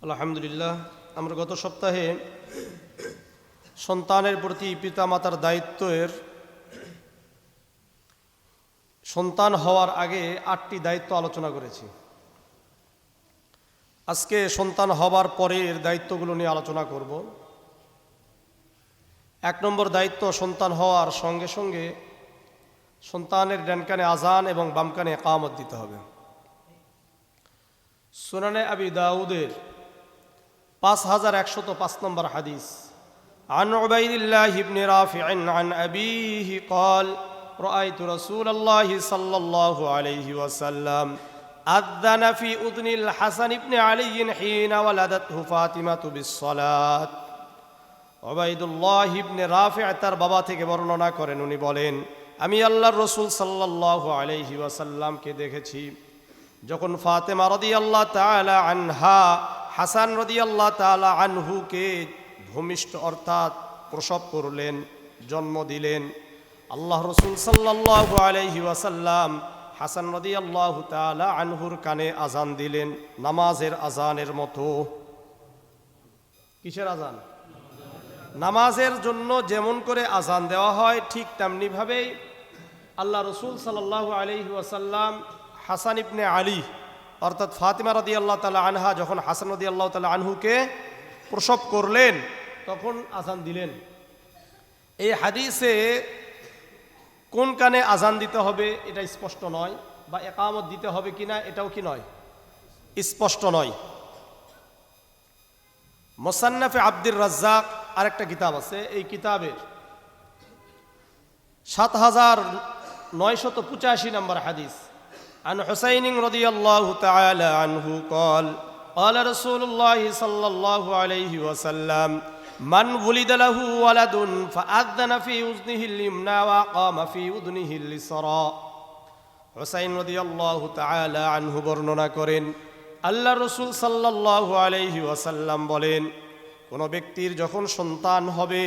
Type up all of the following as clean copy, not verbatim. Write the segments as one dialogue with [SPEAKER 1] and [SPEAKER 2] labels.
[SPEAKER 1] আলহামদুলিল্লাহ, আমরা গত সপ্তাহে সন্তানের প্রতি পিতামাতার দায়িত্বের সন্তান হওয়ার আগে 8টি দায়িত্ব আলোচনা করেছি। আজকে সন্তান হবার পরের দায়িত্বগুলো নিয়ে আলোচনা করব। 1 নম্বর দায়িত্ব, সন্তান হওয়ার সঙ্গে সঙ্গে সন্তানের ডান কানে আজান এবং বাম কানে ইকামত দিতে হবে। সুনানে আবি দাউদের 5105 নম্বর হাদিস, عن عبيد الله بن رافع عن أبيه قال رأيت رسول الله صلى الله عليه وسلم أذن في أذن الحسن بن علي حين ولدته فاطمة بالصلاة। উবাইদুল্লাহ ইবনে রাফি তার বাবা থেকে বর্ণনা করেন, উনি বলেন, আমি আল্লাহর রাসূল সাল্লাল্লাহু আলাইহি ওয়াসাল্লামকে দেখেছি যখন ফাতেমা রাদিয়াল্লাহু তাআলা আনহা হাসান রাদিয়াল্লাহু তাআলা আনহুকে ভূমিষ্ঠ অর্থাৎ প্রসব করলেন, জন্ম দিলেন। আল্লাহ রাসূল সাল্লাল্লাহু আলাইহি ওয়াসাল্লাম হাসান রাদিয়াল্লাহু তাআলা আনহুর কানে আজান দিলেন, নামাজের আজানের মতো। কিসের আজান? নামাজের জন্য যেমন করে আজান দেওয়া হয় ঠিক তেমনিভাবেই আল্লাহ রাসূল সাল্লাল্লাহু আলাইহি ওয়াসাল্লাম হাসান ইবনে আলী অর্থাৎ ফাতিমা রাদিয়াল্লাহু তাআলা আনহা যখন হাসান রাদিয়াল্লাহু তাআলা আনহুকে প্রসব করলেন তখন আজান দিলেন। এই হাদিসে কোন কানে আজান দিতে হবে এটা স্পষ্ট নয়, বা ইকামত দিতে হবে কিনা এটাও কি নয়, স্পষ্ট নয়। মুসান্নাফে আব্দুর রাজ্জাক আরেকটা কিতাব আছে, এই কিতাবের 7985 নম্বর হাদিস, عن حسين رضي الله تعالى عنه قال قال رسول الله صلى الله عليه وسلم من ولد له ولد فأذن في أذنه اليمنى وقام في أذنه اليسرى। হুসাইন রাদিয়াল্লাহু তাআলা আনহু বর্ণনা করেন, আল্লাহ রাসূল সাল্লাল্লাহু আলাইহি ওয়াসাল্লাম বলেন, কোন ব্যক্তির যখন সন্তান হবে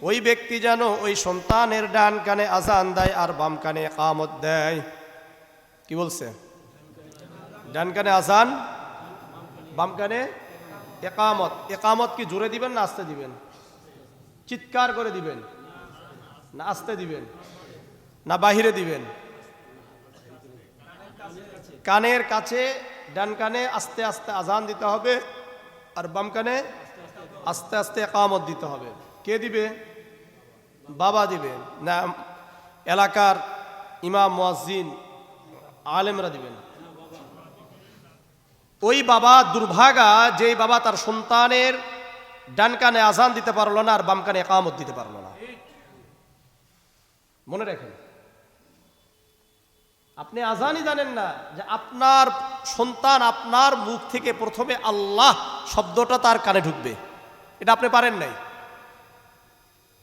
[SPEAKER 1] ওই ব্যক্তি যেন ওই সন্তানের ডান কানে আজান দেয় আর বাম কানে ইকামত দেয়। কি বলছে? ডান কানে আজান, বাম কানে ইকামত। ইকামত কি জোরে দিবেন না আস্তে দিবেন? চিৎকার করে দিবেন না আস্তে দিবেন না বাহিরে দিবেন? কানের কাছে ডান কানে আস্তে আস্তে আজান দিতে হবে আর বাম কানে আস্তে আস্তে ইকামত দিতে হবে। কে দিবে? বাবা দিবে না এলাকার ইমাম মুয়াজ্জিন আলেমরা দিবেন? ওই বাবা দুর্ভাগা যেই বাবা তার সন্তানের ডান কানে আজান দিতে পারলো না আর বাম কানে ইকামত দিতে পারলো না। মনে রাখেন, আপনি আজানই জানেন না যে আপনার সন্তান আপনার মুখ থেকে প্রথমে আল্লাহ শব্দটা তার কানে ঢুকবে, এটা আপনি পারেন নাই।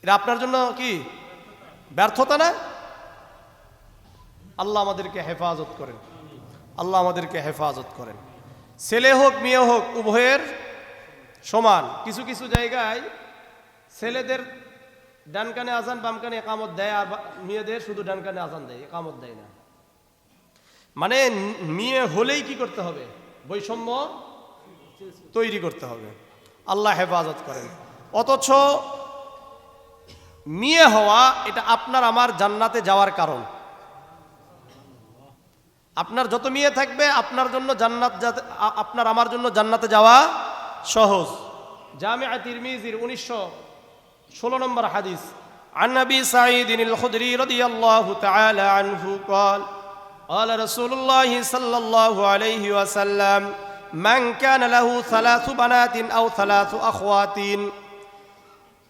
[SPEAKER 1] এটা আপনার জন্য কি ব্যর্থতা না? আল্লাহ আমাদেরকে হেফাজত করেন, আল্লাহ আমাদেরকে হেফাজত করেন। ছেলে হোক মেয়ে হোক উভয়ের সমান। কিছু কিছু জায়গায় ছেলেদের ডান কানে আজান বাম কানে ইকামত দেয় আর মেয়েদের শুধু ডান কানে আজান দেয়, ইকামত দেয় না। মানে মেয়ে হলেই কি করতে হবে? বৈষম্য তৈরি করতে হবে। আল্লাহ হেফাজত করেন। অথচ মেয়ে হওয়া এটা আপনার আমার জান্নাতে যাওয়ার কারণ। আপনার যত মেয়ে থাকবে আপনার জন্য জান্নাত, আপনার আমার জন্য জান্নাতে যাওয়া সহজ। জামিআ তিরমিজির 1916 নম্বর হাদিস, عن أبي سعيد الخدري رضي الله تعالى عنه قال قال رسول الله صلى الله عليه وسلم من كان له 3 بنات أو 3 أخوات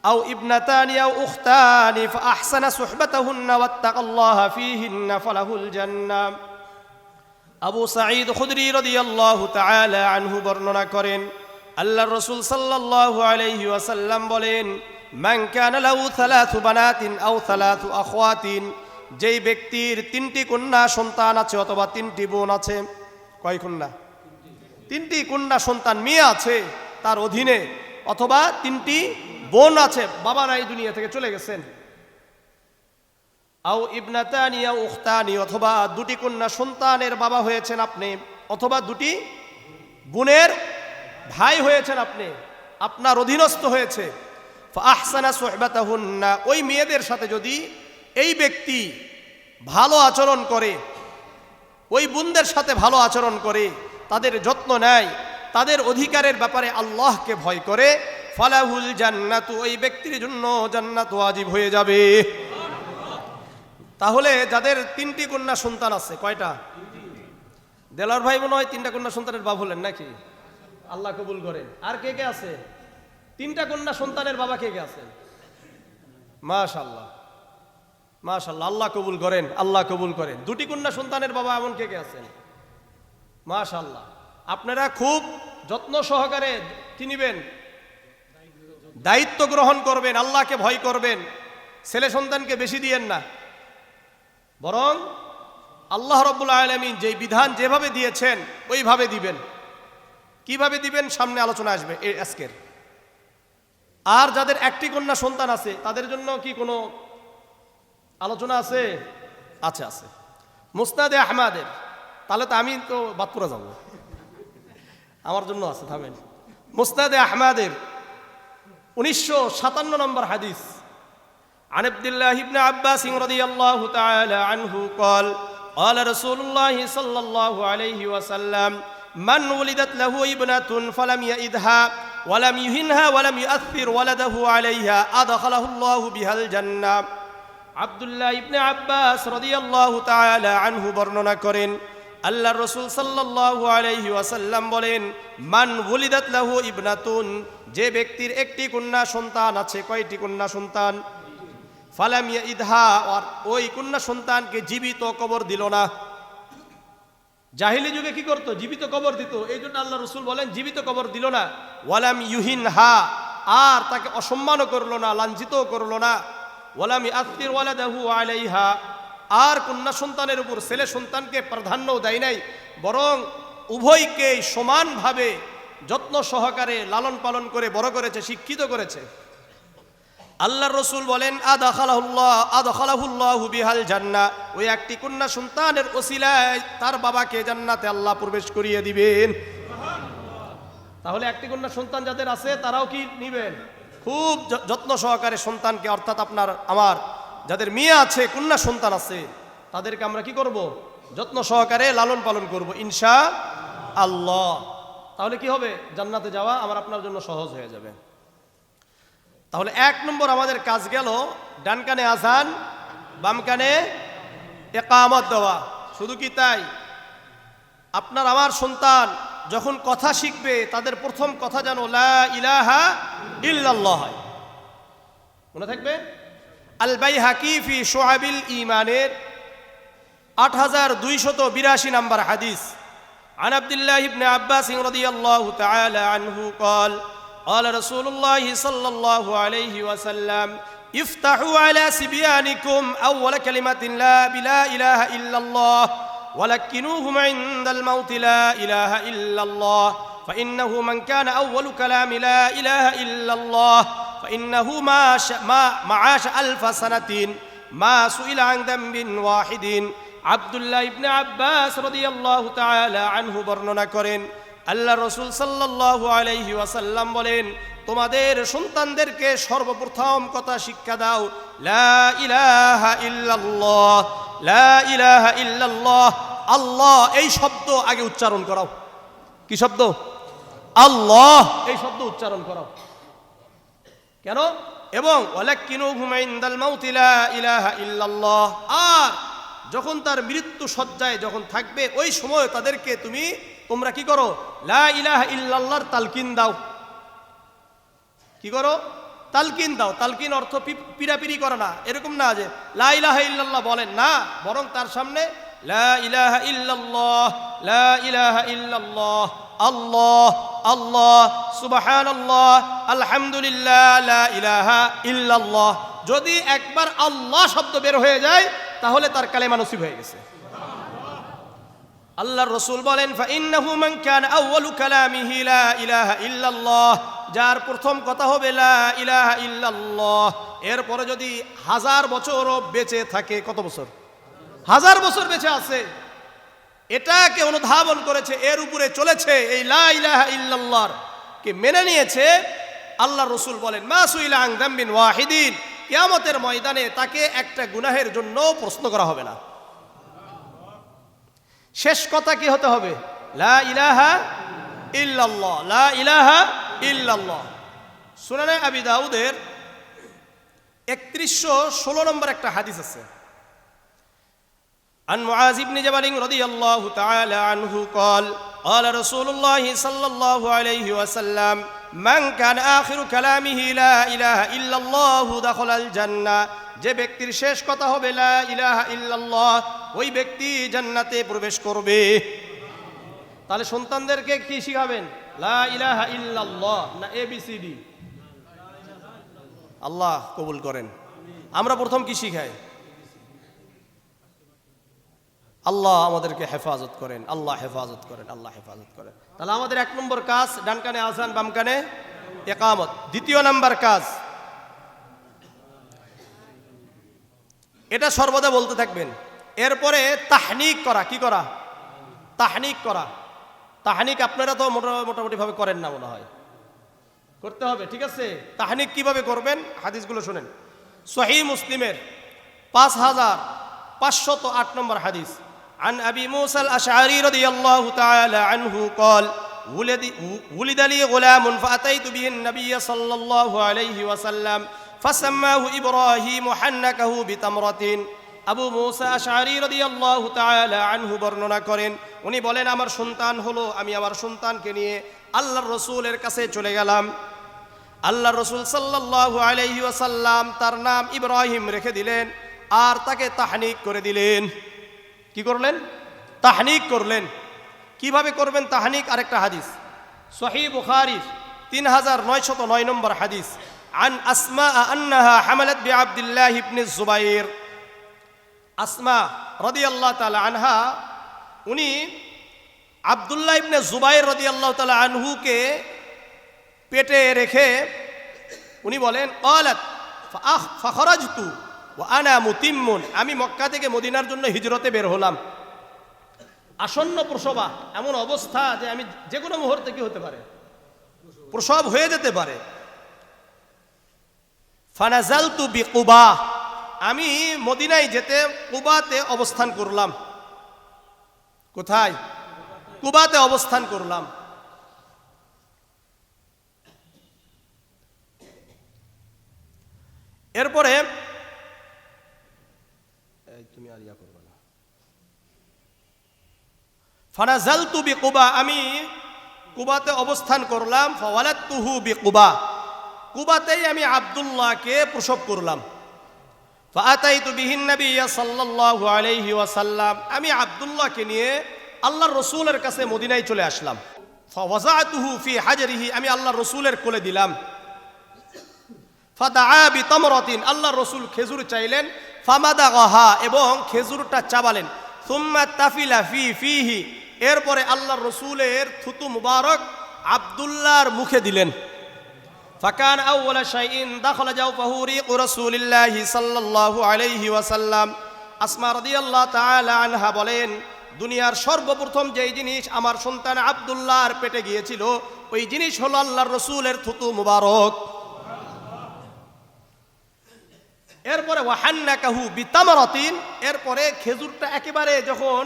[SPEAKER 1] أو ابنتان أو أختان فأحسن صحبتهن واتقى الله فيهن فله الجنة। আবু সাঈদ খুদরি রাদিয়াল্লাহু তাআলা আনহু বর্ণনা করেন, আল্লাহর রাসূল সাল্লাল্লাহু আলাইহি ওয়াসাল্লাম বলেন, মান কানা লাহু 3 বানাতিন আও 3 আখওয়াতিন, যেই ব্যক্তির 3টি কন্যা সন্তান আছে অথবা 3টি বোন আছে। কয় কন্যা? 3টি কন্যা সন্তান মেয়ে আছে তার অধীনে, অথবা 3টি বোন আছে, বাবা নাই দুনিয়া থেকে চলে গেছেন। আও ইবনাতানি আও উখতানি, অথবা 2টি কন্যা সন্তানের বাবা হয়েছেন আপনি, অথবা 2টি বোনের ভাই হয়েছেন, আপনি আপনার অধীনস্থ হয়েছে, ফাহসানা সুহবাতাহুন্না, ওই মেয়েদের সাথে যদি এই ব্যক্তি ভালো আচরণ করে, ওই বোনদের সাথে ভালো আচরণ করে, তাদের যত্ন নেয়, তাদের অধিকারের ব্যাপারে আল্লাহকে ভয় করে, ফালাহুল জান্নাতু, ওই ব্যক্তির জন্য জান্নাত ওয়াজিব হয়ে যাবে। তাহলে যাদের 3টি কন্যা সন্তান আছে, কয়টা? দেলার ভাই মনে হয় 3টা কন্যা সন্তানের বাবা হলেন নাকি? আল্লাহ কবুল করেন। আর কে কে আছে? 3টা কন্যা সন্তানের বাবা কে কে আছেন? মাশাআল্লাহ, মাশাআল্লাহ, আল্লাহ কবুল করেন, আল্লাহ কবুল করেন। 2টি কন্যা সন্তানের বাবা এমন কে কে আছেন? মাশাআল্লাহ। আপনারা খুব যত্ন সহকারে কি নিবেন? দায়িত্ব গ্রহণ করবেন, আল্লাহকে ভয় করবেন। ছেলে সন্তানকে বেশি দিয়েন না, বরং আল্লাহ রাব্বুল আলামিন যেই বিধান যেভাবে দিয়েছেন ওইভাবে দিবেন। কিভাবে দিবেন সামনে আলোচনা আসবে এই আজকের। আর যাদের 1টি কন্যা সন্তান আছে তাদের জন্য কি কোনো আলোচনা আছে? আচ্ছা, আছে। মুসনাদে আহমদের, তাহলে তো আমি তো বাদপুরা যাব, আমার জন্য আছে, থামেন। মুসনাদে আহমদের 1957 নম্বর হাদিস, عن عبد الله بن عباس رضي الله تعالى عنه قال قال رسول الله صلى الله عليه وسلم من ولدت له ابنة فلم يئدها ولم يهنها ولم يؤثر ولده عليها أدخله الله بها الجنة। আব্দুল্লাহ ইবনে আব্বাস রাদিয়াল্লাহু তাআলা আনহু বর্ণনা করেন, আল্লাহর রাসূল সাল্লাল্লাহু আলাইহি ওয়াসাল্লাম বলেন, মান ওয়ালিদাত লাহু ইবনাতুন, যে ব্যক্তির 1টি কন্যা সন্তান আছে, কয়টি কন্যা সন্তান? ফালাম ইয়াইদহা, আর ওই কন্যা সন্তানকে জীবিত কবর দিল না। জাহিলি যুগে কি করত? জীবিত কবর দিত। এই জন্য আল্লাহ রাসূল বলেন জীবিত কবর দিল না। ওয়ালাম ইউহিনহা, আর তাকে অসম্মানও করলো না, লাঞ্ছিতও করলো না। ওয়ালাম ইয়াসির ওয়ালাদাহু আলাইহা, আর কন্যা সন্তানের উপর ছেলে সন্তানকে প্রাধান্যও দেয় নাই, বরং উভয়কে সমানভাবে যত্ন সহকারে লালন পালন করে বড় করেছে, শিক্ষিত করেছে। আল্লাহর রাসূল বলেন আদখালাহুল্লাহু বিহাল জান্নাহ, ওই 1টি কন্যা সন্তানের ওসিলায় তার বাবাকে জান্নাতে আল্লাহ প্রবেশ করিয়ে দিবেন। তাহলে 1টি কন্যা সন্তান যাদের আছে তারাও কি নিবেন? খুব যত্ন সহকারে সন্তানকে, অর্থাৎ আপনার আমার যাদের মেয়ে আছে, কন্যা সন্তান আছে, তাদেরকে আমরা কি করব? যত্ন সহকারে লালন পালন করব ইনশাআল্লাহ। তাহলে কি হবে? জান্নাতে যাওয়া আমার আপনার জন্য সহজ হয়ে যাবে। তাহলে 1 নম্বর আমাদের কাজ গেল, ডান কানে আযান, বাম কানে ইকামত দেওয়া। শুধু কি তাই? আপনার আমার সন্তান যখন কথা শিখবে তাদের প্রথম কথা যেন লা ইলাহা ইল্লাল্লাহ হয়। মনে থাকবে? আল বাইহাকি ফি শুআবিল ঈমানের 8282 নম্বর হাদিস, عن عبد الله بن عباس رضي الله تعالى عنه قال قال رسول الله صلى الله عليه وسلم افتحوا على صبيانكم أول كلمة لا بلا إله إلا الله ولكنوهم عند الموت لا إله إلا الله فإنه من كان أول كلام لا إله إلا الله فإنه ما عاش 1000 سنة ما سئل عن ذنب واحد। আব্দুল্লাহ ইবনে আব্বাস রাদিয়াল্লাহু তাআলা আনহু বর্ণনা করেন, আল্লাহ রাসূল সাল্লাল্লাহু আলাইহি ওয়াসাল্লাম বলেন, তোমাদের সন্তানদেরকে সর্বপ্রথম কথা শিক্ষা দাও লা ইলাহা ইল্লাল্লাহ, লা ইলাহা ইল্লাল্লাহ, আল্লাহ এই শব্দ আগে উচ্চারণ করাও। কি শব্দ? আল্লাহ, এই শব্দ উচ্চারণ করাও। কেন? এবং ওয়ালাকিনুহুম ইনদাল মাউতি লা ইলাহা ইল্লাল্লাহ, আর যখন তার মৃত্যু সজ্জায় যখন থাকবে ওই সময় তাদেরকে তোমরা কি করো? লা ইলাহা ইল্লাল্লাহর তালকিন দাও। কি করো? তালকিন দাও। তালকিন অর্থ পিরাপিরি করে না, এরকম না যে লা ইলাহা ইল্লাল্লাহ বলেন না, বরং তার সামনে লা ইলাহা ইল্লাল্লাহ, লা ইলাহা ইল্লাল্লাহ, আল্লাহ আল্লাহ, সুবহানাল্লাহ, আলহামদুলিল্লাহ, লা ইলাহা ইল্লাল্লাহ। যদি একবার আল্লাহ শব্দ বের হয়ে যায় তাহলে তার কালেমা নসিব হয়ে গেছে। আল্লাহর রাসূল বলেন ফাইন্নাহু মান কানা আউয়ালু কালামিহি লা ইলাহা ইল্লাল্লাহ, যার প্রথম কথা হবে লা ইলাহা ইল্লাল্লাহ, এরপরে যদি 1000 বছরও বেঁচে থাকে, কত বছর? 1000 বছর বেঁচে আছে, এটাকে অনুধাবন করেছে, এর উপরে চলেছে, এই লা ইলাহা ইল্লাল্লাহর কে মেনে নিয়েছে, আল্লাহ রসুল বলেন মা সুইলা আন যামবিন ওয়াহিদিন, কিয়ামতের ময়দানে তাকে একটা গুনাহের জন্য প্রশ্ন করা হবে না। শেষ কথা কি হতে হবে? লা ইলাহা ইল্লাল্লাহ, লা ইলাহা ইল্লাল্লাহ। সুনানে আবি দাউদের 3116 নম্বর একটা হাদিস আছে। عن معاذ بن جبل رضي الله تعالى عنه قال قال رسول الله صلى الله عليه وسلم من كان آخر كلامه لا إله إلا الله دخل الجنة, যে ব্যক্তির শেষ কথা হবে লা ইলাহা ইল্লাল্লাহ, ওই ব্যক্তি জান্নাতে প্রবেশ করবে। তাহলে সন্তানদেরকে কি শিখাবেন? লা ইলাহা ইল্লাল্লাহ না ABCD? আল্লাহ কবুল করেন। আমরা প্রথম কি শিখাই? আল্লাহ আমাদেরকে হেফাজত করেন, আল্লাহ হেফাজত করেন, আল্লাহ হেফাজত করেন। তাহলে আমাদের 1 নম্বর কাজ, ডান কানে আযান বাম কানে ইকামত। 2য় নাম্বার কাজ, এটা সর্বদা বলতে থাকবেন। এরপরে তাহনিক করা। কি করা? তাহনিক করা। তাহনিক আপনারা তো মোটামুটি ভাবে করেন না মনে হয়, করতে হবে, ঠিক আছে? তাহনিক কিভাবে করবেন হাদিসগুলো শুনেন। সহিহ মুসলিমের 5508 নম্বর হাদিস। عن أبي موسى الأشعري رضي الله تعالى عنه قال ولد لي غلام فأتيت به النبي صلى الله عليه وسلم فسماه إبراهيم حنكه بتمرة। আবু মুসা আশআরী রাদিয়াল্লাহু তাআলা আনহু বর্ণনা করেন, উনি বলেন আমার সন্তান হলো, আমি আমার সন্তানকে নিয়ে আল্লাহর রাসূলের কাছে চলে গেলাম। আল্লাহর রাসূল সাল্লাল্লাহু আলাইহি ওয়াসাল্লাম তার নাম ইব্রাহিম রেখে দিলেন আর তাকে তাহনিক করে দিলেন। কি করলেন? তাহনিক করলেন। কিভাবে করবেন তাহনিক? আরেকটা হাদিস সহিহ বুখারী 3909 নম্বর হাদিস। আন আসমা আন্নাহা হামালাত বিআবদুল্লাহ ইবনে যুবাইর। আসমা রাদিয়াল্লাহু তাআলা আনহা, উনি আব্দুল্লাহ ইবনে যুবাইর রাদিয়াল্লাহু তাআলা আনহুকে পেটে রেখে উনি বলেন ক্বালাত ফাখরাজতু ওয়া আনা মুতিম্মুন, আমি মক্কা থেকে মদিনার জন্য হিজরতে বের হলাম। আসন্ন প্রসবা, এমন অবস্থা যে আমি যে কোনো মুহূর্তে কি হতে পারে, প্রসব হয়ে যেতে পারে। ফানাজালতু বিকুবা, আমি মদিনায় যেতে কুবাতে অবস্থান করলাম। কোথায়? কুবাতে অবস্থান করলাম। এরপরে তুমি আর ইয়া করবে না। ফানাজালতু বিকুবা, আমি কুবাতে অবস্থান করলাম। ফাওয়ালাদতুহু বিকুবা, কুবাতেই আমি আব্দুল্লাহকে প্রসব করলাম। ফাআতাইতু বিহিন নবী সাল্লাল্লাহু আলাইহি ওয়াসাল্লাম, আমি আব্দুল্লাহকে নিয়ে আল্লাহর রাসূলের কাছে মদিনায় চলে আসলাম। ফাওয়াযাতুহু ফি হাজরিহি, আমি আল্লাহর রাসূলের কোলে দিলাম। ফাদাআ বিতামরাতিন, আল্লাহর রাসূল খেজুর চাইলেন। ফামাদাগাহা, এবং খেজুরটা চাবালেন। সুম্মা তাফিলা ফিহি, এরপরে আল্লাহর রাসূলের থুতু মুবারক আব্দুল্লাহর মুখে দিলেন। ফাকান আউওয়ালা শাইইন দাখালা জাওফাহু রিকু রাসূলিল্লাহি সাল্লাল্লাহু আলাইহি ওয়াসাল্লাম। আসমা রাদিয়াল্লাহু তাআলা আনহা বলেন, দুনিয়ার সর্বপ্রথম যেই জিনিস আমার সন্তান আব্দুল্লাহর পেটে গিয়েছিল ওই জিনিস হলো আল্লাহর রাসূলের থুতু মুবারক। এরপরে ওয়াহান্নাকাহু বিতামরাতিন, এরপরে খেজুরটা একেবারে যখন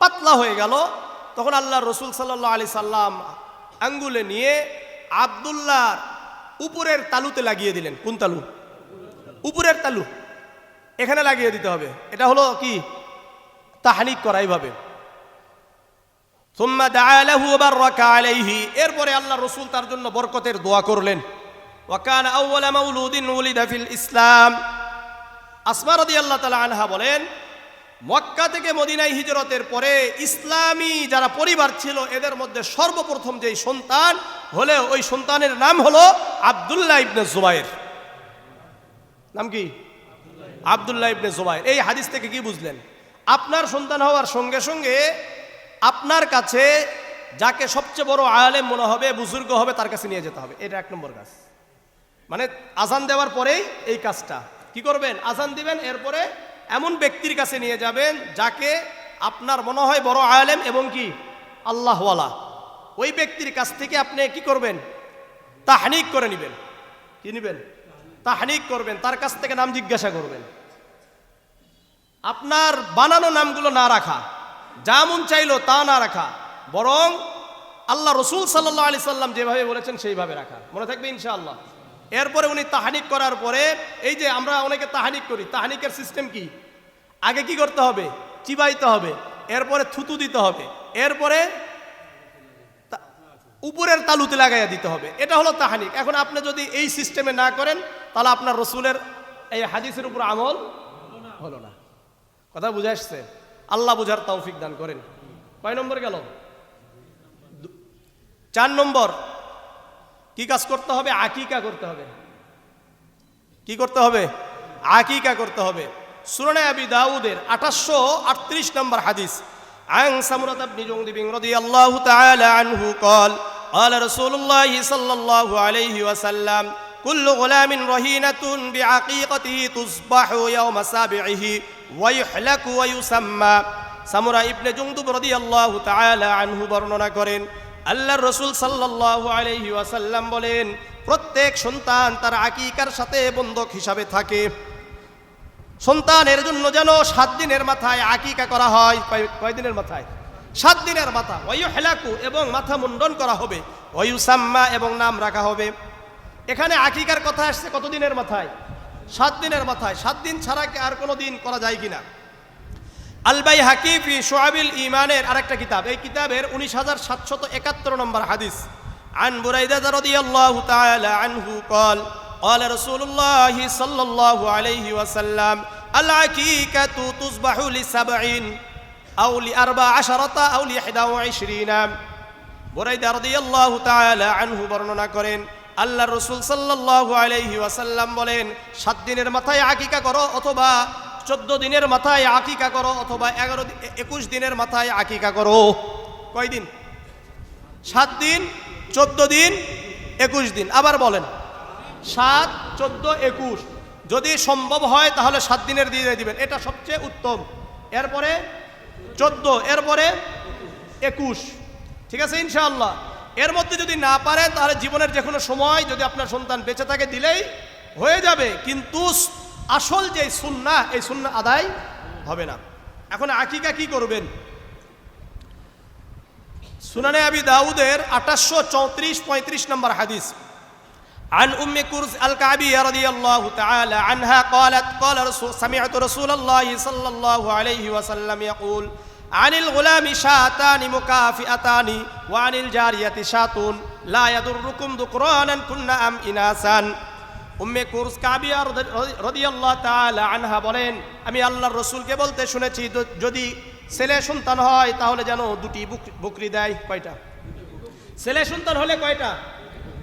[SPEAKER 1] পাতলা হয়ে গেল তখন আল্লাহর রাসূল সাল্লাল্লাহু আলাইহি সাল্লাম আঙ্গুলে নিয়ে আব্দুল্লাহর উপরের তালুতে লাগিয়ে দিলেন। কোন তালু? উপরের তালু, এখানে লাগিয়ে দিতে হবে। এটা হলো কি? তাহনিক করা এইভাবে। সুম্মা দাআ লাহু ওয়া বারাকা আলাইহি, এরপরে আল্লাহর রাসূল তার জন্য বরকতের দোয়া করলেন। ওয়া কানা আউওয়ালা মাউলুদিন উলিদা ফিল ইসলাম। আসমা রাদিয়াল্লাহু তাআলা আনহা বলেন, মক্কা থেকে মদিনায় হিজরতের পরে ইসলামী যারা পরিবার ছিল এদের মধ্যে সর্বপ্রথম যেই সন্তান হলে ওই সন্তানের নাম হলো আব্দুল্লাহ ইবনে যুবাইর। নাম কি? আব্দুল্লাহ ইবনে যুবাইর। এই হাদিস থেকে কি বুঝলেন? আপনার সন্তান হওয়ার সঙ্গে সঙ্গে আপনার কাছে যাকে সবচেয়ে বড় আলেম মনে হবে, বুজুর্গ হবে, তার কাছে নিয়ে যেতে হবে। এটা 1 নম্বর কাজ। মানে আজান দেওয়ার পরেই এই কাজটা কি করবেন? আজান দিবেন, এরপরে এমন ব্যক্তির কাছে নিয়ে যাবেন যাকে আপনার মনে হয় বড় আলেম এবং কি আল্লাহওয়ালা। ওই ব্যক্তির কাছ থেকে আপনি কি করবেন? তাহনিক করে নেবেন। কি নেবেন? তাহনিক করবেন, তার কাছ থেকে নাম জিজ্ঞাসা করবেন। আপনার বানানো নামগুলো না রাখা, যা মন চাইলো তা না রাখা, বরং আল্লাহ রসুল সাল্লাল্লাহু আলাইহি সাল্লাম যেভাবে বলেছেন সেইভাবে রাখা। মনে থাকবে ইনশাআল্লাহ। এরপরে উনি তাহনিক করার পরে, এই যে আমরা অনেকে তাহনিক করি, তাহনিকের সিস্টেম কি? আগে কি করতে হবে? চিবাইতে হবে, এরপরে থুতু দিতে হবে, এরপরে উপরের তালুতে লাগাইয়া দিতে হবে। এটা হলো তাহনিক। এখন আপনি যদি এই সিস্টেমে না করেন, তাহলে আপনার রসুলের এই হাদিসের উপর আমল হলো না। কথা বুঝে আসছে? আল্লাহ বুঝার তৌফিক দান করেন। কয় নম্বর গেল? 4 নম্বর কি কাজ করতে হবে? আকিকা করতে হবে। কি করতে হবে? আকিকা করতে হবে। সুনানে আবি দাউদের 838 নম্বর হাদিস, আন সামুরাত ইবনে জুনদুব রাদিয়াল্লাহু তাআলা আনহু قال قال رسول الله صلى الله عليه وسلم كل غلام رهينة بعقيقته تصبح يوم سابعه ويحلق ويسمى। সামুরা ইবনে জুনদুব রাদিয়াল্লাহু তাআলা আনহু বর্ণনা করেন, আল্লাহর রাসূল সাল্লাল্লাহু আলাইহি ওয়াসাল্লাম বলেন, প্রত্যেক সন্তান তার আকিকার সাথে বন্ধক হিসাবে থাকে। সন্তানের জন্য যেন 7 দিনের মাথায় আকিকা করা হয়। কয় দিনের মাথায়? 7 দিনের মাথা। ওয়ায়ুহলাকু, এবং মাথা মুন্ডন করা হবে। ওয়ায়ুসাম্মা, এবং নাম রাখা হবে। এখানে আকিকার কথা আসছে কত দিনের মাথায়? 7 দিনের মাথায়। 7 দিন ছাড়া কি আর কোনো দিন করা যায় কিনা? আল বাইহাকি ফি শুআবিল ঈমানের আরেকটা কিতাব, এই কিতাবের 19771 নম্বর হাদিস, আন বুরাইদা রাদিয়াল্লাহু তাআলা আনহু قال قال رسول الله صلى الله عليه وسلم العقيقة تصبح ل7 أو ل14 أو ل21। বুরাইদা রাদিয়াল্লাহু তাআলা আনহু বর্ণনা করেন, আল্লাহর রাসূল সাল্লাল্লাহু আলাইহি ওয়াসাল্লাম বলেন, 7 দিনের মাথায় আকিকা করো, অথবা 14 দিনের মাথায় আকিকা করো, অথবা 21 দিনের মাথায় আকিকা করো। কয় দিন? 7 দিন, 14 দিন, 21 দিন। আবার বলেন, 7, 14, 21। যদি সম্ভব হয় তাহলে 7 দিনের দিয়ে দিবেন, এটা সবচেয়ে উত্তম। এরপরে 14, এরপরে 21। ঠিক আছে ইনশাআল্লাহ। এর মধ্যে যদি না পারেন, তাহলে জীবনের যে কোনো সময় যদি আপনার সন্তান বেঁচে থাকে দিলেই হয়ে যাবে, কিন্তু আসল যে সুন্নাহ, এই সুন্নাহ আদায় হবে না। এখন আকিকা কি করবেন? সুনানে আবি দাউদের 834-35 নম্বর হাদিস, عن أم كرز الكعبية رضي الله تعالى عنها قالت قال سمعت رسول الله صلى الله عليه وسلم يقول عن الغلام شاتان مكافئتان وعن الجارية شات لا يضركم ذكرانا كنا أم إناثا। উম্মে কুরস কাবিয়া রাদিয়াল্লাহু তাআলা আনহা বলেন, আমি আল্লাহর রাসূলকে বলতে শুনেছি, যদি ছেলে সন্তান হয় তাহলে যেন 2টি বকরি দেয়। কয়টা? ছেলে সন্তান হলে কয়টা?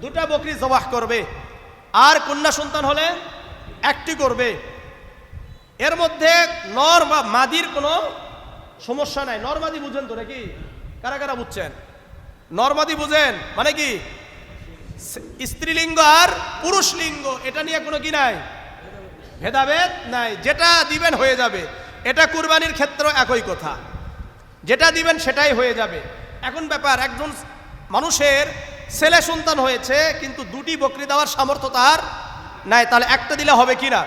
[SPEAKER 1] 2টা বকরি জবাহ করবে। আর কন্যা সন্তান হলে 1টি করবে। এর মধ্যে নর বা মাদির কোনো সমস্যা নাই। নরমাদি বুঝেন তো নাকি? কারা কারা বুঝছেন? নরমাদি বুঝেন মানে কি? স্ত্রীলিঙ্গ আর পুরুষ লিঙ্গ, এটা নিয়ে কোনো কি নাই, ভেদাভেদ নাই। যেটা দিবেন হয়ে যাবে। এটা কুরবানির ক্ষেত্রে একই কথা, যেটা দিবেন সেটাই হয়ে যাবে। এখন ব্যাপার, একজন মানুষের ছেলে সন্তান হয়েছে কিন্তু 2টি বকরি দেওয়ার সামর্থ্য তার নাই, তাহলে একটা দিলে হবে কিনা?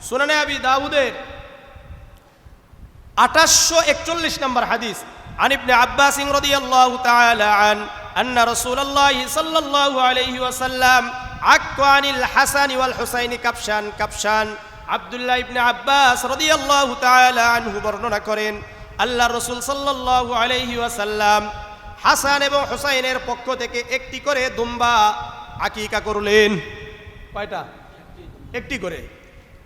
[SPEAKER 1] সুনানে আবি দাউদের 841 নম্বর হাদিস, عن ابن عباس رضي الله تعالى عنه أن رسول الله صلى الله عليه وسلم عق عن الحسن والحسين كبشان। আব্দুল্লাহ ইবনে আব্বাস রাদিয়াল্লাহু তাআলা আনহু বর্ণনা করেন, আল্লাহর রাসূল সাল্লাল্লাহু আলাইহি ওয়াসাল্লাম হাসান এবং হুসাইনের পক্ষ থেকে 1টি করে দুম্বা আকিকা করলেন। কয়টা? 1টি করে।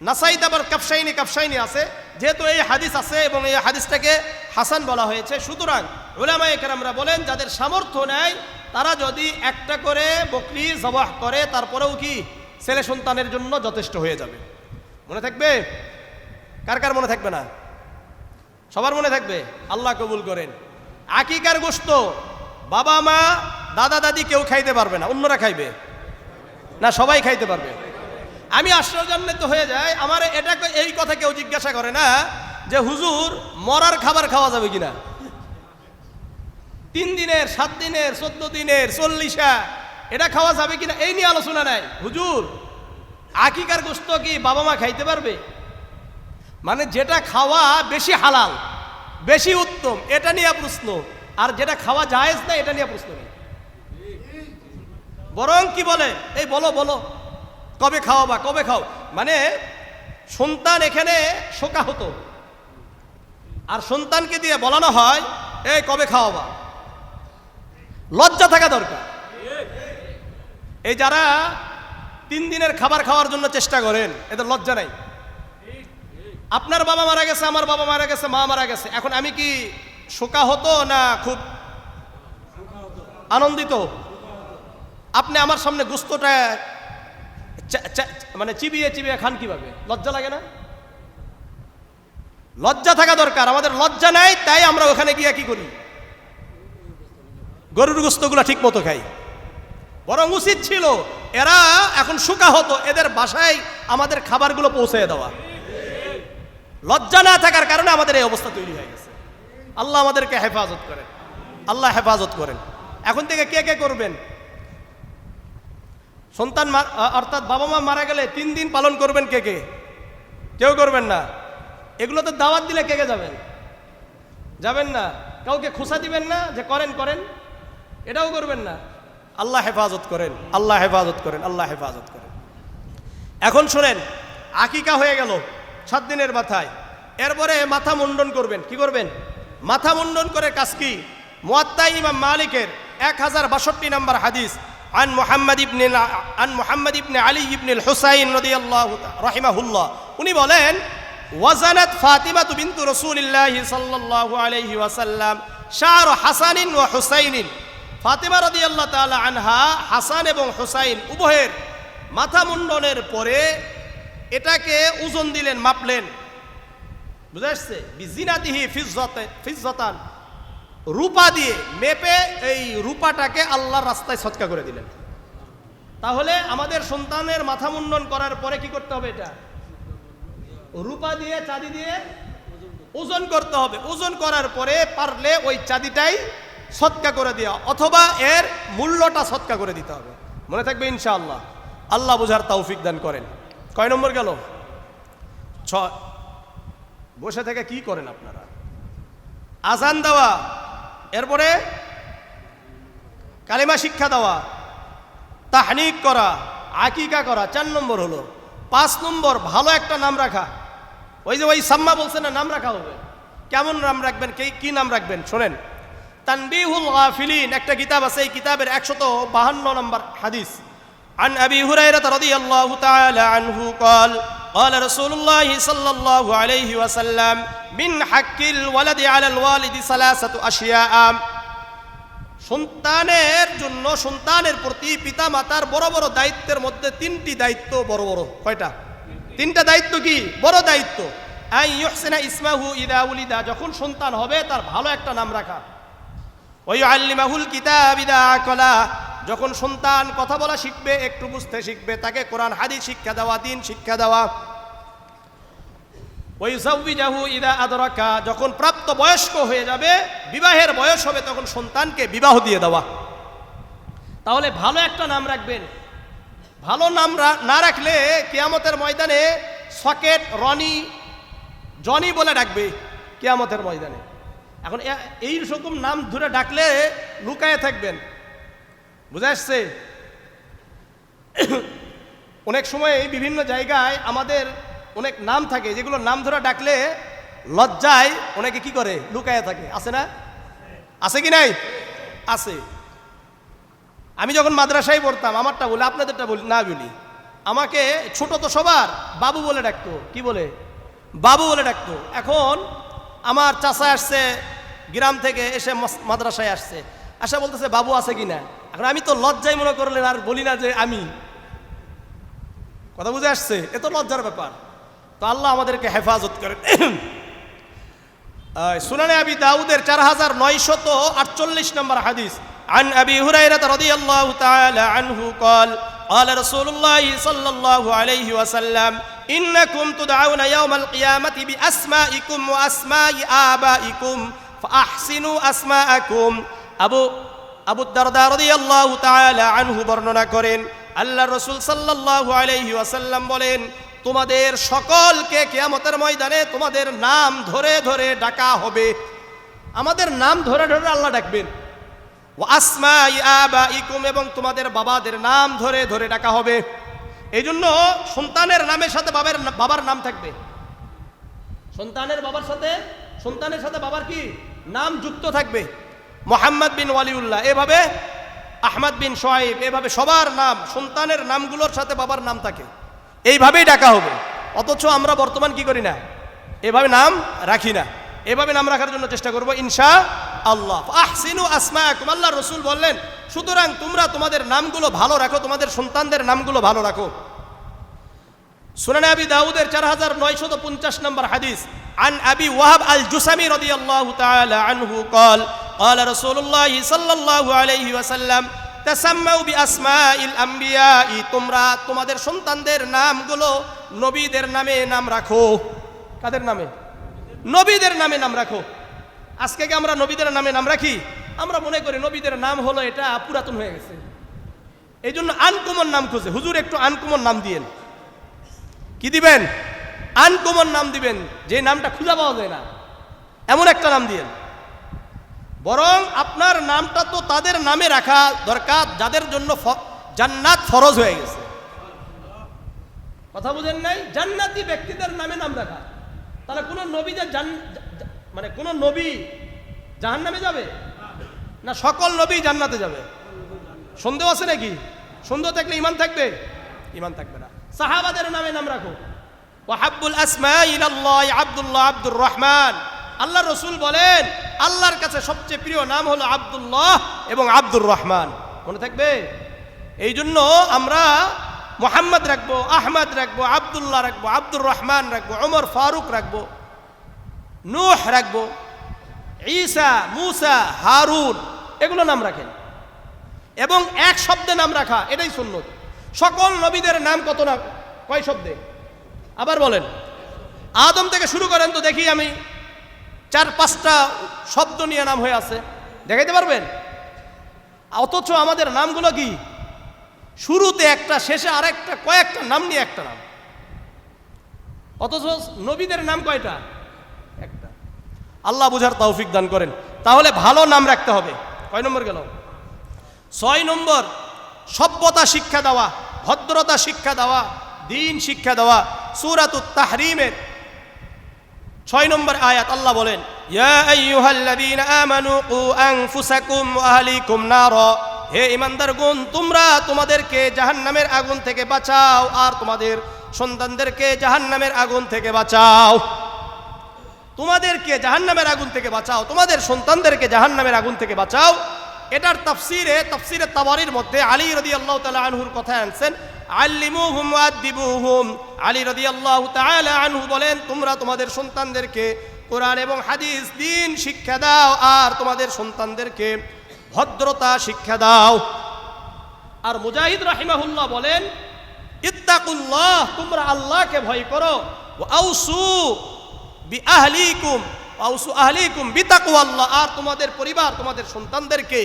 [SPEAKER 1] নাসাইতে আবার কাফসাইনি আছে, যেহেতু এই হাদিস আছে এবং এই হাদিসটাকে হাসান বলা হয়েছে, সুতরাং উলামায়ে কেরামরা বলেন, যাদের সামর্থ্য নেই তারা যদি 1টা করে বকরি জবাহ করে, তারপরেও কি ছেলে সন্তানের জন্য যথেষ্ট হয়ে যাবে। মনে থাকবে? কার কার মনে থাকবে না? সবার মনে থাকবে। আল্লাহ কবুল করেন। আকিকার গোশত বাবা মা দাদা দাদি কেউ খাইতে পারবে না, অন্যরা খাইবে না? সবাই খাইতে পারবে। আমি আশ্চর্যান্বিত হয়ে যাই, আমার এটা এই কথা কেউ জিজ্ঞাসা করে না যে হুজুর মরার খাবার খাওয়া যাবে কিনা। 3 দিনের, 7 দিনের, 14 দিনের, 40 এটা খাওয়া যাবে কিনা এই নিয়ে আলোচনা নাই। হুজুর আকিকার গোশত কি বাবা মা খাইতে পারবে? মানে যেটা খাওয়া বেশি হালাল, বেশি উত্তম, এটা নিয়ে প্রশ্ন। আর যেটা খাওয়া জায়েজ না এটা নিয়ে প্রশ্ন নেই। বরং কি বলে, এই বলো বলো কবে খাওয়াবা, কবে খাও। মানে সন্তান এখানে শোকা হতো, আর সন্তানকে দিয়ে বলানো হয় এই কবে খাওয়াবা। লজ্জা থাকা দরকার। এই যারা 3 দিনের খাবার খাওয়ার জন্য চেষ্টা করেন, এদের লজ্জা নাই। আপনার বাবা মারা গেছে, আমার বাবা মারা গেছে, মা মারা গেছে, এখন আমি কি শোকা হতো না খুব আনন্দিত? আপনি আমার সামনে গোস্তটা মানে চিবিয়ে চিবিয়ে খান কিভাবে? লজ্জা লাগে না? লজ্জা থাকা দরকার। আমাদের লজ্জা নাই, তাই আমরা ওখানে গিয়ে কি করি, গরুর গোস্তগুলা ঠিক মতো খাই। বরং উচিত ছিল এরা এখন শোকা হতো, এদের বাসায় আমাদের খাবারগুলো পৌঁছে দেওয়া। লজ্জা না থাকার কারণে আমাদের এই অবস্থা তৈরি হয়ে গেছে। আল্লাহ আমাদেরকে হেফাজত করেন, আল্লাহ হেফাজত করেন। এখন থেকে কে কে করবেন? সন্তান অর্থাৎ বাবা মা মারা গেলে 3 দিন পালন করবেন কে কে? কেউ করবেন না। এগুলোতে দাওয়াত দিলে কে কে যাবেন? যাবেন না। কাউকে খোঁচা দিবেন না যে করেন করেন, এটাও করবেন না। আল্লাহ হেফাজত করেন, আল্লাহ হেফাজত করেন, আল্লাহ হেফাজত করেন। এখন শোনেন, আকিকা হয়ে গেল 7 দিনের মাথায়। এরপরে মাথা মুন্ডন করবেন। কি করবেন? মাথা মুন্ডন করে কাজ কি? মুয়াত্তা ইমাম মালিকের 1062 নম্বর হাদিস, আন মুহাম্মদ ইবনে আলী ইবনে হুসাইন রাদিয়াল্লাহু রাহিমাহুল্লাহ, উনি বলেন ওয়াজানাত ফাতিমা বিনতু রাসূলিল্লাহি সাল্লাল্লাহু আলাইহি ওয়াসাল্লাম শা'r হাসানিন ওয়া হুসাইনিন। ফাতিমা রাদিয়াল্লাহু তাআলা আনহা হাসান এবং হুসাইন উভয়ের মাথা মুন্ডনের পরে এটাকে ওজন দিলেন, মাপলেন। বুঝা আসছে? বিজিনাতিহি ফিজ্জাতান, রূপা দিয়ে মেপে এই রূপাটাকে আল্লাহর রাস্তায় সদকা করে দিলেন। তাহলে আমাদের সন্তানের মাথা মুন্ডন করার পরে কি করতে হবে? এটা রূপা দিয়ে চাঁদি দিয়ে ওজন করতে হবে। ওজন করার পরে পারলে ওই চাঁদিটাই সদকা করে দেওয়া, অথবা এর মূল্যটা সদকা করে দিতে হবে। মনে থাকবে ইনশাআল্লাহ। আল্লাহ বুঝার তৌফিক দান করেন। কয় নম্বর গেল? 6। বসে থেকে কি করেন আপনারা? আজান দেওয়া, এরপরে কালিমা শিক্ষা দেওয়া, তাহনিক করা, আকিকা করা 4 নম্বর হলো। 5 নম্বর ভালো একটা নাম রাখা। ওই যে ওই সাম্মা বলছে না, নাম রাখা হবে। কেমন নাম রাখবেন? কি নাম রাখবেন? শোনেন, তানবিহুল গাফিলিন একটা কিতাব আছে, এই কিতাবের 152 নম্বর হাদিস। عن أبي هريرة رضي الله تعالى عنه قال قال رسول الله صلى الله عليه وسلم من حق الولد على الوالد 3 أشياء। সন্তানের জন্য, সন্তানের প্রতি পিতা মাতার বড় বড় দায়িত্বের মধ্যে 3টি দায়িত্ব বড় বড়। কয়টা? 3টা দায়িত্ব। কি বড় দায়িত্ব? আই ইউহসিনা ইসমাহু ইদা উলিদা, যখন সন্তান হবে তার ভালো একটা নাম রাখা। ওয়া ইউআল্লিমাহুল কিতাব ইদা আকালা, যখন সন্তান কথা বলা শিখবে, একটু বুঝতে শিখবে, তাকে কোরআন হাদিস শিক্ষা দেওয়া, দিন শিক্ষা দেওয়া। ওয়া ইউযাওবিজাহু ইদা আদরাকা, যখন প্রাপ্ত বয়স্ক হয়ে যাবে, বিবাহের বয়স হবে, তখন সন্তানকে বিবাহ দিয়ে দেওয়া। তাহলে ভালো একটা নাম রাখবেন। ভালো নাম না রাখলে কিয়ামতের ময়দানে সকেট, রনি, জনি বলে ডাকবে কিয়ামতের ময়দানে। এখন এই রকম নাম ধরে ডাকলে লুকায়ে থাকবেন। বুঝা আসছে? অনেক সময় বিভিন্ন জায়গায় আমাদের অনেক নাম থাকে, যেগুলো নাম ধরে ডাকলে লজ্জায় অনেকে কি করে, লুকায়ে থাকে। আছে না? আছে কি নাই? আছে। আমি যখন মাদ্রাসায় পড়তাম, আমারটা বলি, আপনাদেরটা বলি না বলি, আমাকে ছোট তো সবার বাবু বলে ডাকতো। কি বলে? বাবু বলে ডাকতো। এখন আমার চাচা আসছে গ্রাম থেকে, এসে মাদ্রাসায় আসছে, আসা বলতেছে বাবু আছে কিনা। এখন আমি তো লজ্জায় মনে করলেন আর বলি না যে আমি। কথা বুঝে আসছে? এ তো লজ্জার ব্যাপার। তো আল্লাহ আমাদেরকে হেফাজত করেন। সুনানে আবি দাউদের 4948 নম্বর হাদিস। عن أبي هريرة رضي الله تعالى عنه قال قال رسول الله صلى الله عليه وسلم إنكم تدعون يوم القيامة بأسمائكم وأسماء آبائكم فأحسنوا أسماءكم। আবু আবু দারদা রাদিয়াল্লাহু তাআলা আনহু বর্ণনা করেন, আল্লাহর রাসূল সাল্লাল্লাহু আলাইহি ওয়াসাল্লাম বলেন, তোমাদের সকলকে কিয়ামতের ময়দানে তোমাদের নাম ধরে ধরে ডাকা হবে। আমাদের নাম ধরে ধরে আল্লাহ ডাকবেন। ওয়া আসমাই আবাইকুম, এবং তোমাদের বাবাদের নাম ধরে ধরে ডাকা হবে। এই জন্য সন্তানের নামের সাথে বাবার নাম থাকবে। সন্তানের সাথে বাবার কি নাম যুক্ত থাকবে। মোহাম্মদ বিন ওয়ালিউল্লাহ, এভাবে আহমদ বিন শোয়েব, এভাবে সবার নাম, সন্তানের নামগুলোর সাথে বাবার নাম থাকে, এইভাবেই ডাকা হবে। অথচ আমরা বর্তমান কি করি না, এভাবে নাম রাখি না। এভাবে নাম রাখার জন্য চেষ্টা করবো ইনশাআল্লাহ। আহসিনু আসমাকুম, আল্লাহর রাসূল বললেন, সুতরাং তোমরা তোমাদের নামগুলো ভালো রাখো, তোমাদের সন্তানদের নামগুলো ভালো রাখো। সুনানে আবি দাউদের 4950 নম্বর হাদিস, আন আবি ওয়াহাব আল জুসামি রাদিয়াল্লাহু তাআলা আনহু قال قال رسول الله صلى الله عليه وسلم তাসাম্মাউ বিআসমাইল আম্বিয়া, তোমরা তোমাদের সন্তানদের নামগুলো নবীদের নামে নাম রাখো। কাদের নামে? নবীদের নামে নাম রাখো। আজকে কি আমরা নবীদের নামে নাম রাখি? আমরা মনে করি নবীদের নাম হলো এটা পুরাতন হয়ে গেছে, এই জন্য আনকমন নাম খুঁজে, হুজুর একটু আনকমন নাম দিয়েন। কি দিবেন? আনকমন নাম দিবেন, যে নামটা খুঁজে পাওয়া যায় না, এমন একটা নাম দিয়েন। বরং আপনার নামটা তো তাদের নামে রাখা দরকার যাদের জন্য জান্নাত ফরজ হয়ে গেছে। কথা বুঝেন নাই? জান্নাতি ব্যক্তিদের নামে নাম রাখা। তাহলে কোন নবী মানে কোন নবী জাহান্নামে যাবে না? সকল নবী জান্নাতে যাবে? সন্দেহ আছে নাকি? সন্দেহ থাকলে ঈমান থাকবে? ঈমান থাকবে না। সাহাবাদের নামে নাম রাখো। ওয়াহাব্বুল আসমাই ইলাল্লাহ আব্দুল্লাহ, আব্দুর রহমান। আল্লাহ রসুল বলেন, আল্লাহর কাছে সবচেয়ে প্রিয় নাম হলো আব্দুল্লাহ এবং আব্দুর রহমান। মনে থাকবে? এই জন্য আমরা মোহাম্মদ রাখবো, আহমদ রাখবো, আব্দুল্লাহ রাখবো, আব্দুর রহমান রাখবো, ওমর ফারুক রাখবো, নূহ রাখবো, ঈসা, মুসা, হারুন, এগুলো নাম রাখেন। এবং এক শব্দে নাম রাখা, এটাই সুন্নত। সকল নবীদের নাম কত না, কয় শব্দে? আবার বলেন। আদম থেকে শুরু করেন তো দেখি, আমি 4-5টা শব্দ নিয়ে নাম হয়ে আছে, দেখাইতে পারবেন? অথচ আমাদের নামগুলো কি শুরুতে একটা, শেষে আরেকটা, কয়েকটা নাম নিয়ে একটা নাম। অথচ নবীদের নাম কয়টা? একটা। আল্লাহ বুঝার তৌফিক দান করেন। তাহলে ভালো নাম রাখতে হবে। কয় নম্বর গেল? 6 নম্বর, সভ্যতা শিক্ষা দেওয়া, ভদ্রতা শিক্ষা দেওয়া, দ্বীন শিক্ষা দেওয়া। সূরাতুত তাহরীমের 6 নম্বর আয়াত আল্লাহ বলেন, ইয়া আইয়ুহাল্লাযীনা আমানু কু আনফুসাকুম ওয়া আহলিকুম নারা, হে ঈমানদারগণ, তোমরা তোমাদেরকে জাহান্নামের আগুন থেকে বাঁচাও আর তোমাদের সন্তানদেরকে জাহান্নামের আগুন থেকে বাঁচাও। তোমাদেরকে জাহান্নামের আগুন থেকে বাঁচাও, তোমাদের সন্তানদেরকে জাহান্নামের আগুন থেকে বাঁচাও। এটার তাফসীরে তাবারির মধ্যে আলী রাদিয়াল্লাহু তাআলা আনহুর কথা আনছেন, আল্লিমুহুম ওয়াদ্দিবুহুম। আলী রাদিয়াল্লাহু তাআলা আনহু বলেন, তোমরা তোমাদের সন্তানদেরকে কোরআন এবং হাদিস, দ্বীন শিক্ষা দাও আর তোমাদের সন্তানদেরকে ভদ্রতা শিক্ষা দাও। আর মুজাহিদ রাহিমাহুল্লাহ বলেন, ইত্তাকুল্লাহ, তোমরা আল্লাহকে ভয় করো, ওয়া আউসু বিআহলিকুম আউসু আহলিকুম বিতাকওয়াল্লাহ, আর তোমাদের পরিবার, তোমাদের সন্তানদেরকে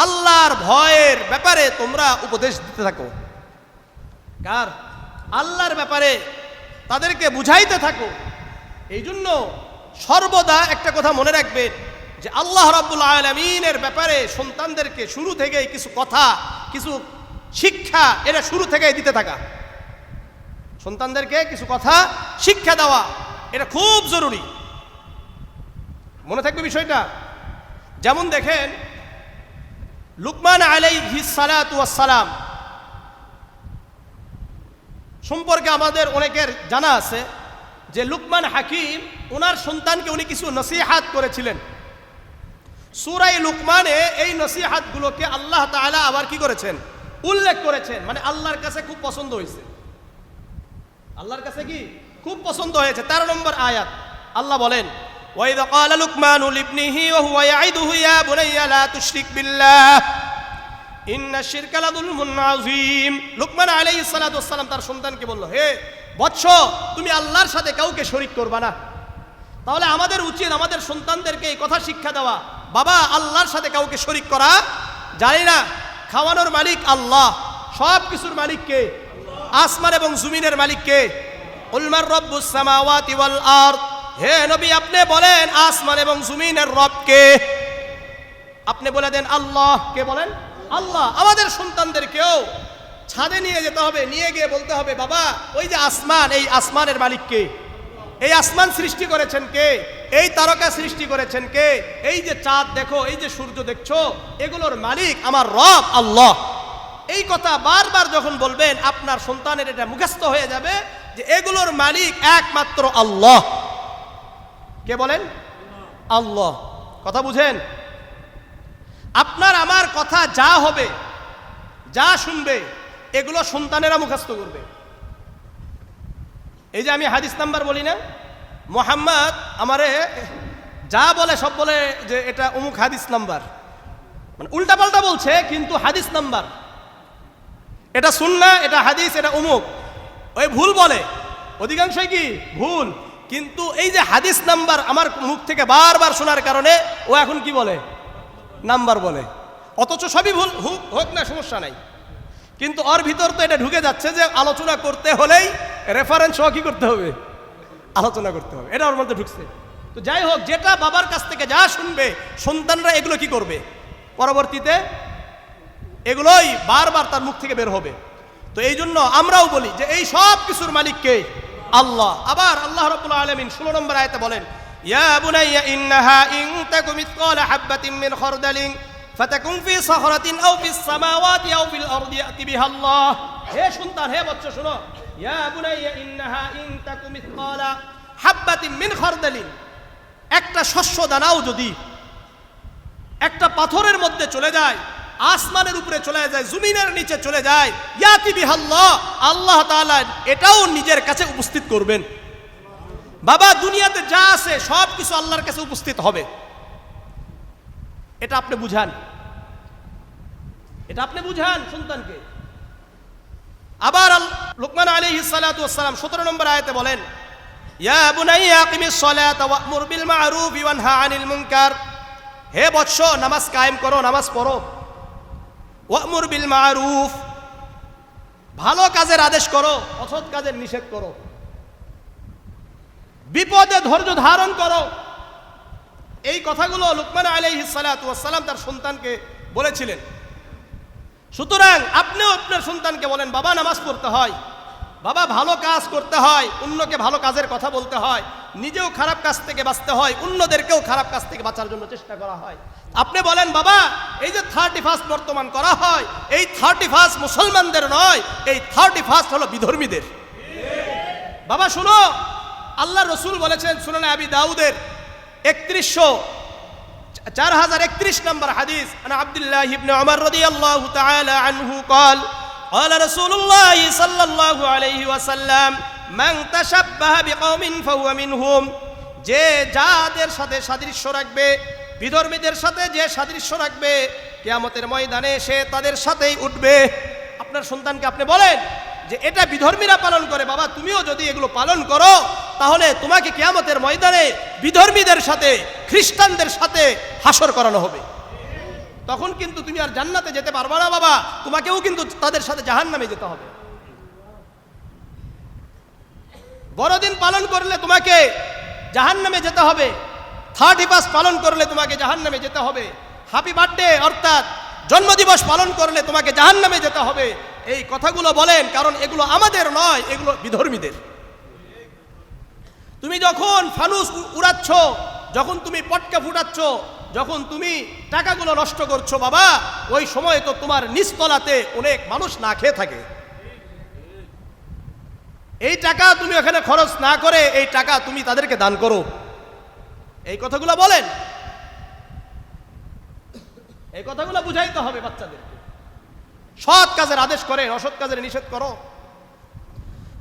[SPEAKER 1] আল্লাহর ভয়ের ব্যাপারে তোমরা উপদেশ দিতে থাকো। কার? আল্লাহর ব্যাপারে তাদেরকে বুঝাইতে থাকো। এই জন্য সর্বদা একটা কথা মনে রাখবেন যে আল্লাহ রাব্বুল আলামিনের ব্যাপারে সন্তানদেরকে শুরু থেকেই কিছু কথা, কিছু শিক্ষা, এটা শুরু থেকেই দিতে থাকা। সন্তানদেরকে কিছু কথা শিক্ষা দেওয়া, এটা খুব জরুরি। মনে থাকবে বিষয়টা। যেমন দেখেন, লুকমান আলাইহিস সালাতু ওয়াস সালাম সম্পর্কে আমাদের অনেকের জানা আছে যে লুকমান হাকিম, ওনার সন্তানকে উনি কিছু নসিহাত করেছিলেন। সূরা লুকমানে এই নসিহাতগুলোকে আল্লাহ তাআলা আবার কি করেছেন? উল্লেখ করেছেন। মানে আল্লাহর কাছে খুব পছন্দ হয়েছে। আল্লাহর কাছে কি খুব পছন্দ হয়েছে। 13 নম্বর আয়াত আল্লাহ বলেন, ওয়াইযা ক্বালা লুকমানু লিবনিহি ওয়া হুয়া ইয়াইদুহু ইয়া বুনাইয়া লা তুশরিক বিল্লাহ ইন্নাশ শিরকা লাযুলমুন আযীম। লুকমান আলাইহিস সালাতু ওয়াস সালাম তার সন্তানকে বলল, হে বৎস, তুমি আল্লাহর সাথে কাউকে শরীক করবা না। তাহলে আমাদের উচিত আমাদের সন্তানদেরকে এই কথা শিক্ষা দেওয়া, বাবা, আল্লাহর সাথে কাউকে শরীক করা জানি না। খাওয়ানোর মালিক আল্লাহ, সব কিছুর মালিক কে? আসমান এবং জমিনের মালিক কে? কুল মান রব্বুস সামাওয়াতি ওয়াল আরদ, হে নবী আপনি বলেন আসমান এবং জমিনের রব কে? আপনি বলে দেন আল্লাহ। কে বলেন? আল্লাহ। আমাদের সন্তানদেরকেও ছাদে নিয়ে যেতে হবে, নিয়ে গিয়ে বলতে হবে বাবা ওই যে আসমান, এই আসমানের মালিক কে? এই আসমান সৃষ্টি করেছেন কে? এই তারকা সৃষ্টি করেছেন কে? এই যে চাঁদ দেখো, এই যে সূর্য দেখছো, এগুলোর মালিক আমার রব আল্লাহ। এই কথা বারবার যখন বলবেন আপনার সন্তানের এটা মুখস্থ হয়ে যাবে যে এগুলোর মালিক একমাত্র আল্লাহ। কে বলেন? আল্লাহ। কথা বুঝেন? আপনার আমার কথা যা হবে, যা শুনবে, এগুলো সন্তানেরা মুখস্থ করবে। এই যে আমি হাদিস নাম্বার বলি না, মোহাম্মদ আমারে যা বলে সব বলে যে এটা অমুক হাদিস নাম্বার, মানে উল্টাপাল্টা বলছে কিন্তু হাদিস নাম্বার, এটা সুন্নাহ, এটা হাদিস, এটা অমুক, ওই ভুল বলে, অধিকাংশই কি ভুল। কিন্তু এই যে হাদিস নাম্বার আমার মুখ থেকে বারবার শোনার কারণে ও এখন কি বলে? নাম্বার বলে। অথচ সবই ভুল, হোক না, সমস্যা নাই, কিন্তু ওর ভিতর তো এটা ঢুকে যাচ্ছে যে আলোচনা করতে হলেই রেফারেন্স সহ কি করতে হবে? আলোচনা করতে হবে, এটা ওর মধ্যে ঢুকছে। তো যাই হোক, যেটা বাবার কাছ থেকে যা শুনবে সন্তানরা এগুলো কি করবে? পরবর্তীতে এগুলোই বারবার তার মুখ থেকে বের হবে। তো এই জন্য আমরাও বলি যে এই সব কিছুর মালিক কে? আল্লাহ। আবার আল্লাহ রাব্বুল আলামিন 16 নম্বর আয়াতে বলেন, ইয়া বুনাইয়া ইন্নাহা ইন তাকুম মিসকালা হাববাতিন মিন খারদালিন ফাতাকুন ফি সাখরাতিন আও ফিস সামাওয়াতি আও ফিল আরদি ইয়াতি বিহা আল্লাহ। হে সন্তান, হে বাচ্চা শোনো, ইয়া বুনাইয়া ইন্নাহা ইন তাকুম মিসকালা হাববাতিন মিন খারদালিন, একটা শস্য দানাও যদি একটা পাথরের মধ্যে চলে যায়, আসমানের উপরে চলে যায়, জমিনের নিচে চলে যায়, ইয়াতি বিহাল্লাহ, আল্লাহ তাআলা এটাও নিজের কাছে উপস্থিত করবেন। বাবা দুনিয়াতে যা আছে সব কিছু আল্লাহর কাছে উপস্থিত হবে, এটা আপনি বুঝান, এটা আপনি বুঝান সন্তানকে। আবার লুকমান আলাইহিস সালাতু ওয়াস সালাম 17 নম্বর আয়াতে বলেন, ইয়া বুনাইয়া আকিমিস সালাতা ওয়া'মুর বিল মা'রুফ ওয়ানহা আনিল মুনকার, হে বৎস নামাজ কায়েম করো, নামাজ পড়ো, ওয়া'মুর বিল মা'রুফ, ভালো কাজের আদেশ করো, অসৎ কাজের নিষেধ করো, বিপদে ধৈর্য ধারণ করো। এই কথাগুলো লুকমান আলাইহিস সালাতু ওয়াস সালাম তার সন্তানকে বলেছিলেন। সুতরাং আপনিও আপনার সন্তানকে বলেন বাবা নামাজ পড়তে হয়, বাবা ভালো কাজ করতে হয়, অন্যকে ভালো কাজের কথা বলতে হয়, নিজেও খারাপ কাজ থেকে বাঁচতে হয়, অন্যদেরকেও খারাপ কাজ থেকে বাঁচার জন্য চেষ্টা করা হয়। আপনি বলেন বাবা এই যে 31 বর্তমান করা হয়, এই 31 মুসলমানদের নয়, এই 31 হলো বিধর্মীদের। বাবা শুনো, আল্লাহ রসুল বলেছেন সুনানে আবি দাউদের 4031 নম্বর হাদিস, আন আব্দুল্লাহ ইবনে উমর রাদিয়াল্লাহু তাআলা আনহু قال قال رسول الله صلى الله عليه وسلم من تشبه بقوم فهو منهم, যে যাদের সাথে সাদৃশ্য রাখবে, বিধর্মীদের সাথে যে সাদৃশ্য রাখবে, কিয়ামতের ময়দানে সে তাদের সাথেই উঠবে। আপনার সন্তানকে আপনি বলেন যে এটা বিধর্মীরা পালন করে, বাবা তুমিও যদি এগুলো পালন করো তাহলে তোমাকে কিয়ামতের ময়দানে বিধর্মীদের সাথে, খ্রিস্টানদের সাথে হাসর করানো হবে। তখন কিন্তু তুমি আর জান্নাতে যেতে পারবে না বাবা, তোমাকেও কিন্তু তাদের সাথে জাহান্নামে যেতে হবে। বড়দিন পালন করলে তোমাকে জাহান্নামে যেতে হবে, 31 পালন করলে তোমাকে জাহান্নামে যেতে হবে, হ্যাপি বার্থডে অর্থাৎ জন্মদিবস পালন করলে তোমাকে জাহান্নামে যেতে হবে। এই কথাগুলো বলেন কারণ এগুলো আমাদের নয়, এগুলো বিধর্মীদের। তুমি যখন ফানুস উড়াচ্ছ, যখন তুমি পটকা ফুটাচ্ছ, যখন তুমি টাকাগুলো নষ্ট করছো বাবা, ওই সময় তো তোমার নিচতলাতে অনেক মানুষ না খেয়ে থাকে। এই টাকা তুমি ওখানে খরচ না করে এই টাকা তুমি তাদেরকে দান করো। এই কথাগুলো বলেন, এই কথাগুলো বুঝাইতে হবে বাচ্চাদেরকে। সৎ কাজের আদেশ করে, অসৎ কাজের নিষেধ করো।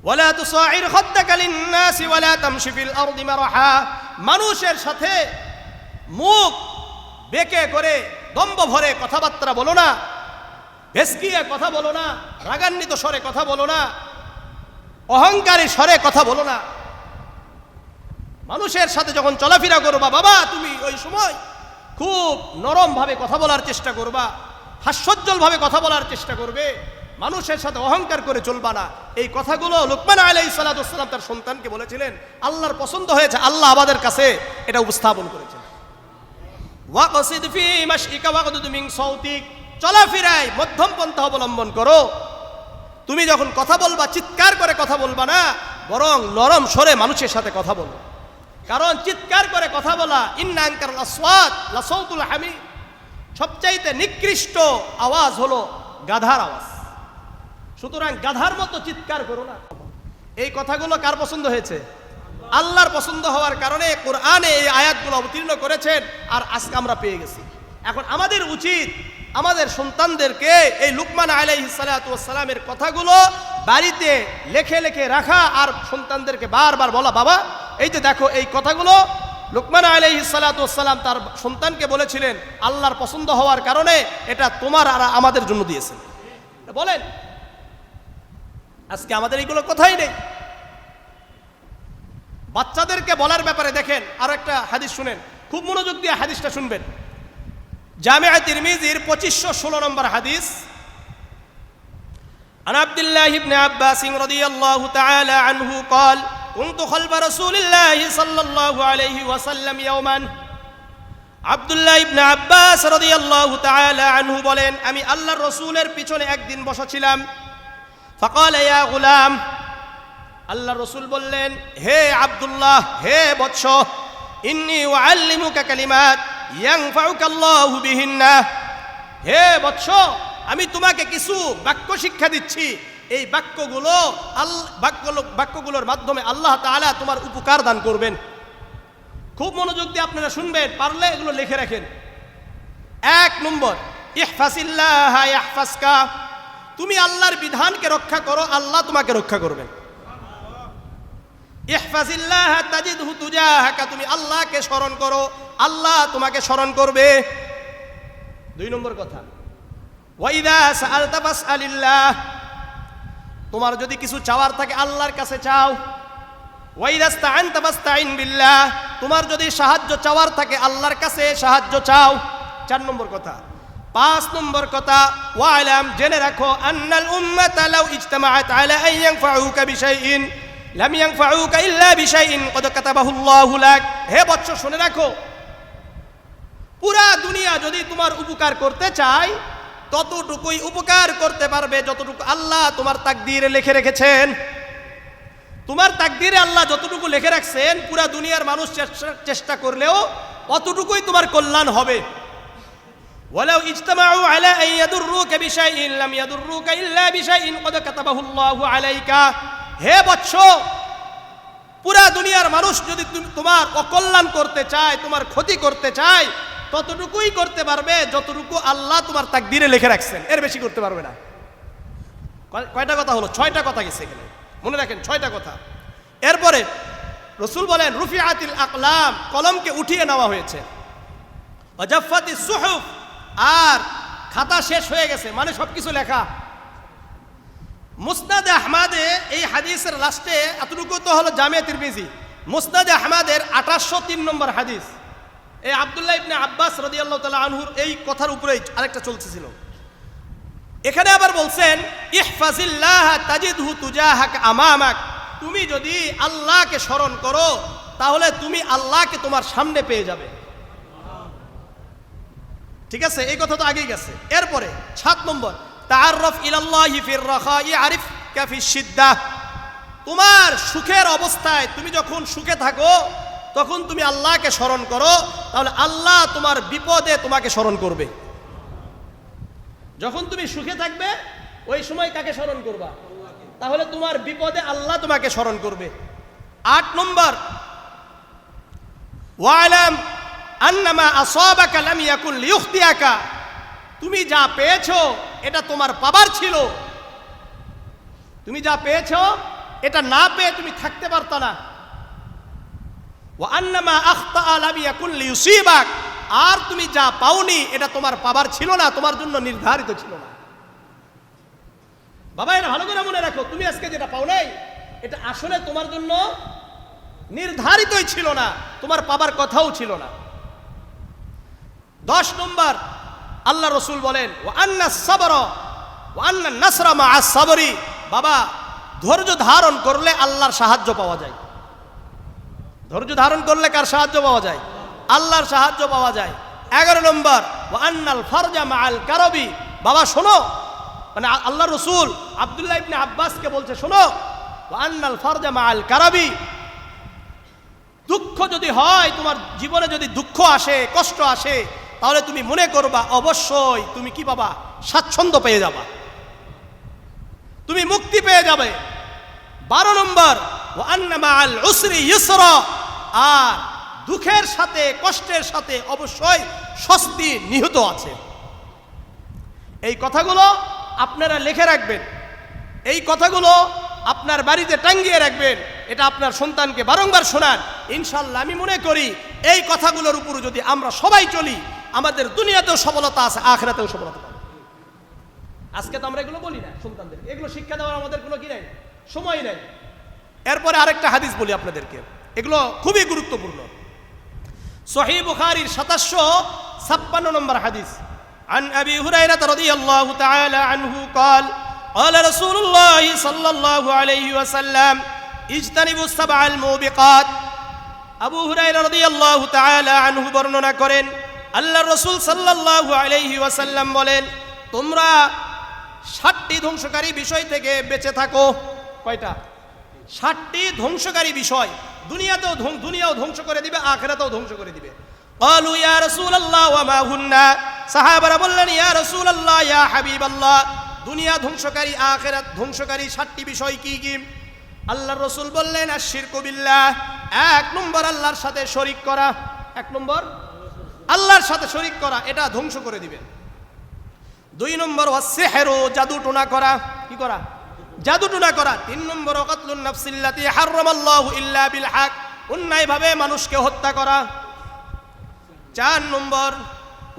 [SPEAKER 1] ওয়ালা তুসাইর খাদ্দাকা লিন-নাসি ওয়ালা তামশি ফিল আরদি মারহা, মানুষের সাথে মুখ বেঁকে করে দম্ভ ভরে কথাবার্তা বলো না, ভেসকিয়ে কথা বলো না, রাগান্বিত স্বরে কথা বলো না, অহংকারী স্বরে কথা বলো না। মানুষের সাথে যখন চলাফেরা করবা বাবা, তুমি ওই সময় খুব নরম ভাবে কথা বলার চেষ্টা করবা, হাস্যোজ্জ্বলভাবে কথা বলার চেষ্টা করবে, মানুষের সাথে অহংকার করে চলবা না। এই কথাগুলো লুকমান আলাইহিস সালাতু ওয়াস সালাম তার সন্তানকে বলেছিলেন, আল্লাহর পছন্দ হয়েছে, আল্লাহ আমাদের কাছে এটা উপস্থাপন করেছেন। ওয়াকসিদ ফি মাশইকা ওয়াগদুদ মিন সাউতিক, চলাফেরায় মধ্যম পন্থা অবলম্বন করো। তুমি যখন কথা বলবা চিৎকার করে কথা বলবা না, বরং নরম স্বরে মানুষের সাথে কথা বলো। কারণ চিৎকার করে কথা বলা ইন্না আনকারাল আসওয়াত লাসাউতুল হামির, সবচাইতে নিকৃষ্ট আওয়াজ হলো গাধার আওয়াজ। সুতরাং গাধার মতো চিৎকার করো না। এই কথাগুলো কার পছন্দ হয়েছে? আল্লাহর পছন্দ হওয়ার কারণে কোরআনে এই আয়াতগুলো অবতীর্ণ করেছেন, আর আজকে আমরা পেয়ে গেছি। এখন আমাদের উচিত আমাদের সন্তানদেরকে এই লুকমান আলাইহিস সালাতু ওয়াস সালামের কথাগুলো বাড়িতে লিখে লিখে রাখা, আর সন্তানদেরকে বারবার বলা, বাবা এই যে দেখো এই কথাগুলো লুকমান আলাইহিস সালাতু ওয়াস সালাম তার সন্তানকে বলেছিলেন, আল্লাহর পছন্দ হওয়ার কারণে এটা তোমার আর আমাদের জন্য দিয়েছেন। বলেন, আজকে আমাদের এইগুলো কথাই নেই। বাচ্চাদেরকে বলার ব্যাপারে দেখেন আরো একটা হাদিস শুনেন, খুব মনোযোগ দিয়ে হাদিসটা শুনবেন। জামিআ তিরমিজির 2516 নম্বর হাদিস। عن عبد الله بن عباس رضي الله تعالى عنه قال كنت خلف رسول الله صلى الله عليه وسلم يوما। আব্দুল্লাহ ইবনে আব্বাস রাদিয়াল্লাহু তাআলা আনহু বলেন, আমি আল্লাহর রাসূলের পিছনে একদিন বসা ছিলাম। فقال يا غلام, আল্লাহর রাসূল বললেন, হে আব্দুল্লাহ, হে বৎস, ইন্নী উআল্লিমুকা কালিমাত ইয়ানফাউকা আল্লাহু বিহিন্না। হে বৎস, আমি তোমাকে কিছু বাক্য শিক্ষা দিচ্ছি, এই বাক্যগুলোর মাধ্যমে আল্লাহ তাআলা তোমার উপকার দান করবেন। খুব মনোযোগ দিয়ে আপনারা শুনবেন, পারলে এগুলো লিখে রাখেন। 1 নম্বর, ইহফাজিল্লাহ ইয়াহফাজকা, তুমি আল্লাহর বিধানকে রক্ষা করো, আল্লাহ তোমাকে রক্ষা করবেন। ইহফাজিল্লাহ তাজিদহু তুজাহাকা, তুমি আল্লাহকে স্মরণ করো, আল্লাহ তোমাকে স্মরণ করবে। 2 নম্বর কথা, ওয়াইদা সাআলতা ফাসআলিল্লাহ, তোমার যদি কিছু চাওয়ার থাকে আল্লাহর কাছে চাও। ওয়াইদা ইসতাআনতা ফাসতাইন বিল্লাহ, তোমার যদি সাহায্য চাওয়ার থাকে আল্লাহর কাছে সাহায্য চাও। 4 নম্বর কথা। 5 নম্বর কথা, ওয়ালাম, জেনে রাখো, আন্নাল উম্মাতা লাউ ইজতামাআত আলা আন ইয়ানফাউকা বিশাইইন লাম ইয়ানফাউকা ইল্লা বিশাইইন ক্বাদ কাতাবাহু আল্লাহু লাক। হে বৎস, শুনে রাখো, পুরা দুনিয়া যদি তোমার উপকার করতে চায় ততটুকুই উপকার করতে পারবে যতটুকু আল্লাহ তোমার তাকদীরে লিখে রেখেছেন। তোমার তাকদীরে আল্লাহ যতটুকু লিখে রাখছেন, পুরা দুনিয়ার মানুষ চেষ্টা করলেও অতটুকুই তোমার কল্যাণ হবে। ওয়ালাউ ইজতামাউ আলা আন ইয়াদুররুকা বিশাইইন লাম ইয়াদুররুকা ইল্লা বিশাইইন ক্বাদ কাতাবাহু আল্লাহু আলাইকা। হে বৎস, পুরা দুনিয়ার মানুষ যদি তোমার অকল্যাণ করতে চায়, তোমার ক্ষতি করতে চায়, ততটুকুই করতে পারবে যতটুকু আল্লাহ তোমার তাকদীরে লিখে রাখছেন, এর বেশি করতে পারবে না। কয়টা কথা হলো? 6টা কথা গেছে এখানে, মনে রাখেন 6টা কথা। এরপরে রাসূল বলেন, রুফিআতিল আকলাম, কলমকে উঠিয়ে নেওয়া হয়েছে। ওয়াজাফাতিস সুহুফ, আর খাতা শেষ হয়ে গেছে, মানে সবকিছু লেখা। মুসনাদে আহমদে এই হাদিসের লাস্টে এতটুকু তো হলো জামিয়া তিরমিজি। মুসনাদে আহমদের 2803 নম্বর হাদিস। এই আব্দুল্লাহ ইবনে আব্বাস রাদিয়াল্লাহু তাআলা আনহুর এই কথার উপরেই আরেকটা চলতেছিল। এখানে আবার বলছেন, ইহফাজিল্লাহ তাজিদহু তুজাহাকা আমামাক, তুমি যদি আল্লাহকে স্মরণ করো তাহলে তুমি আল্লাহকে তোমার সামনে পেয়ে যাবে। ঠিক আছে, এই কথা তো আগেই গেছে। এরপরে 7 নম্বর, তাআররাফ ইলাল্লাহি ফির রাখাই আরিফকা ফিশ শিদ্দাহ, তোমার সুখের অবস্থায় তুমি যখন সুখে থাকো তখন তুমি আল্লাহকে স্মরণ করো, তাহলে আল্লাহ তোমার বিপদে তোমাকে স্মরণ করবে। যখন তুমি সুখে থাকবে ওই সময় কাকে স্মরণ করবা? তাহলে তোমার বিপদে আল্লাহ তোমাকে স্মরণ করবে। 8 নম্বর, ওয়ালাম আন্নামা আসাবাকা লাম ইয়াকুন লিয়ুখতিআকা, তুমি যা পেয়েছো এটা তোমার পাবার ছিল, তুমি যা পেয়েছো এটা না পেয়ে তুমি থাকতে পারতা না। ওয়া আন্নামা আখতাআ লাম ইয়াকুন লিয়ুসিবাক, আর তুমি যা পাওনি এটা তোমার পাবার ছিল না, তোমার জন্য নির্ধারিত ছিল না। বাবা, এটা ভালো করে মনে রাখো, তুমি আজকে যেটা পাও নাই এটা আসলে তোমার জন্য নির্ধারিতই ছিল না, তোমার পাবার কথাও ছিল না। 10 নম্বর, আল্লাহ রসুল বলেন ওয়া আন্না সাবর ওয়া আন্না নাসরা মা'আস সাবরি, বাবা ধৈর্য ধারণ করলে আল্লাহর সাহায্য পাওয়া যায়। ধৈর্য ধারণ করলে কার সাহায্য পাওয়া যায়? আল্লাহর সাহায্য পাওয়া যায়। 11 নম্বর ওয়া আন্নাল ফারজা মা'আল কারবি, বাবা শোনো, মানে আল্লাহ রসুল আব্দুল্লাহ ইবনে আব্বাসকে বলছে শোনো, ওয়া আন্নাল ফারজা মা'আল কারবি, দুঃখ যদি হয়, তোমার জীবনে যদি দুঃখ আসে, কষ্ট আসে, তাহলে তুমি মনে করবা অবশ্যই তুমি কি পাবা? স্বাচ্ছন্দ্য পেয়ে যাবা, তুমি মুক্তি পেয়ে যাবে। 12 নম্বর ওয়া আন্না মা'আল উসরি ইউসরা, আর দুঃখের সাথে কষ্টের সাথে অবশ্যই স্বস্তি নিহিত আছে। এই কথাগুলো আপনারা লিখে রাখবেন, এই কথাগুলো আপনার বাড়িতে টাঙ্গিয়ে রাখবেন, এটা আপনার সন্তানকে বারংবার শোনান। ইনশাআল্লাহ আমি মনে করি এই কথাগুলোর উপর যদি আমরা সবাই চলি, আমাদের দুনিয়াতেও সফলতা আছে, আখিরাতেও সফলতা পাবো। আজকে তো আমরা এগুলো বলি না সন্তানদেরকে, এগুলো শিক্ষা দেওয়ার আমাদের কোনো কি নাই, সময় নাই। এরপরে আরেকটা হাদিস বলি আপনাদেরকে, এগুলো খুবই গুরুত্বপূর্ণ। সহিহ বুখারীর 756 নম্বর হাদিস, عن أبي هريرة رضي الله تعالى عنه قال قال رسول الله صلى الله عليه وسلم اجتنبوا السبع الموبقات। আবু হুরায়রা রাদিয়াল্লাহু তাআলা আনহু বর্ণনা করেন, আল্লাহর রাসূল সাল্লাল্লাহু আলাইহি ওয়াসাল্লাম বলেন, তোমরা 7টি ধ্বংসকারী বিষয় থেকে বেঁচে থাকো। কয়টা? 7টি ধ্বংসকারী বিষয়, দুনিয়াও ধ্বংস করে দিবে, আখিরাতেও ধ্বংস করে দিবে। ক্বালু ইয়া রাসূলুল্লাহ ওয়া মা হুন্না, সাহাবারা বললেন ইয়া রাসূলুল্লাহ ইয়া হাবিবাল্লাহ, দুনিয়া ধ্বংসকারী আখিরাত ধ্বংসকারী 7টি বিষয় কি কি? আল্লাহর রাসূল বললেন আশশিরকু বিল্লাহ, 1 নম্বর আল্লাহর সাথে শরীক করা, 1 নম্বর আল্লাহর সাথে শরীক করা, এটা ধ্বংস করে দিবে। 2 নম্বর ওয়াসসিহরু, জাদু টোনা করা, কি করা? জাদু টোনা করা। 3 নম্বর ওয়াকাতলুন নাফসিল্লাতী হারামাল্লাহু ইল্লা বিল হক, অন্যায়ভাবে মানুষকে হত্যা করা। 4 নম্বর